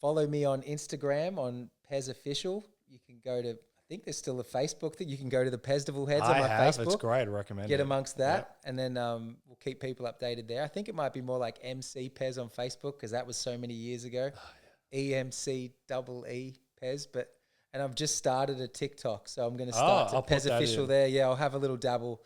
Follow me on Instagram on PEZ Official. You can go to, I think there's still a Facebook that you can go to the Pestival Heads on I my have. Facebook. It's great. I recommend Get it. amongst that, and then we'll keep people updated there. I think it might be more like MC Pez on Facebook because that was so many years ago. EMC double E Pez, and I've just started a TikTok, so I'm going to start to Pez official there. Yeah, I'll have a little dabble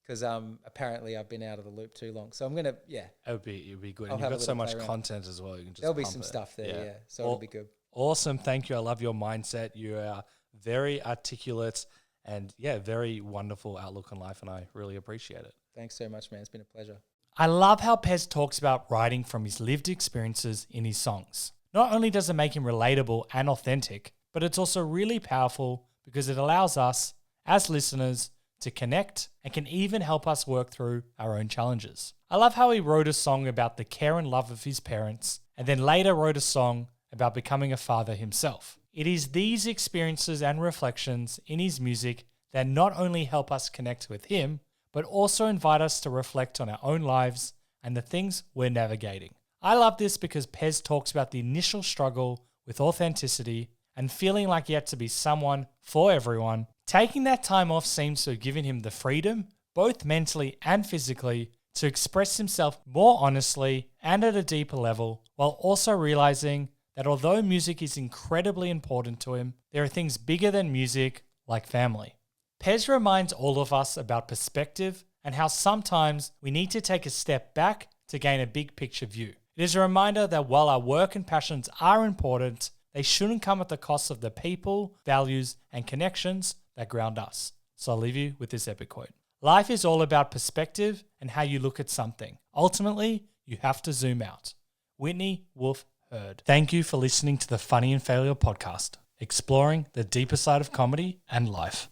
because apparently I've been out of the loop too long. So I'm going to it would be good. And you've got so much content as well. You can just There'll be some stuff there, so it'll be good. Awesome. Thank you. I love your mindset. You are very articulate and very wonderful outlook on life, and I really appreciate it. Thanks so much, man. It's been a pleasure. I love how Pez talks about writing from his lived experiences in his songs. Not only does it make him relatable and authentic, but it's also really powerful because it allows us, as listeners, to connect and can even help us work through our own challenges. I love how he wrote a song about the care and love of his parents, and then later wrote a song about becoming a father himself. It is these experiences and reflections in his music that not only help us connect with him, but also invite us to reflect on our own lives and the things we're navigating. I love this because Pez talks about the initial struggle with authenticity and feeling like he had to be someone for everyone. Taking that time off seems to have given him the freedom, both mentally and physically, to express himself more honestly and at a deeper level, while also realizing that although music is incredibly important to him, there are things bigger than music, like family. Pez reminds all of us about perspective and how sometimes we need to take a step back to gain a big picture view. It is a reminder that while our work and passions are important, they shouldn't come at the cost of the people, values, and connections that ground us. So I'll leave you with this epic quote. Life is all about perspective and how you look at something. Ultimately, you have to zoom out. Whitney Wolfe Herd. Thank you for listening to the Funny and Failure podcast, exploring the deeper side of comedy and life.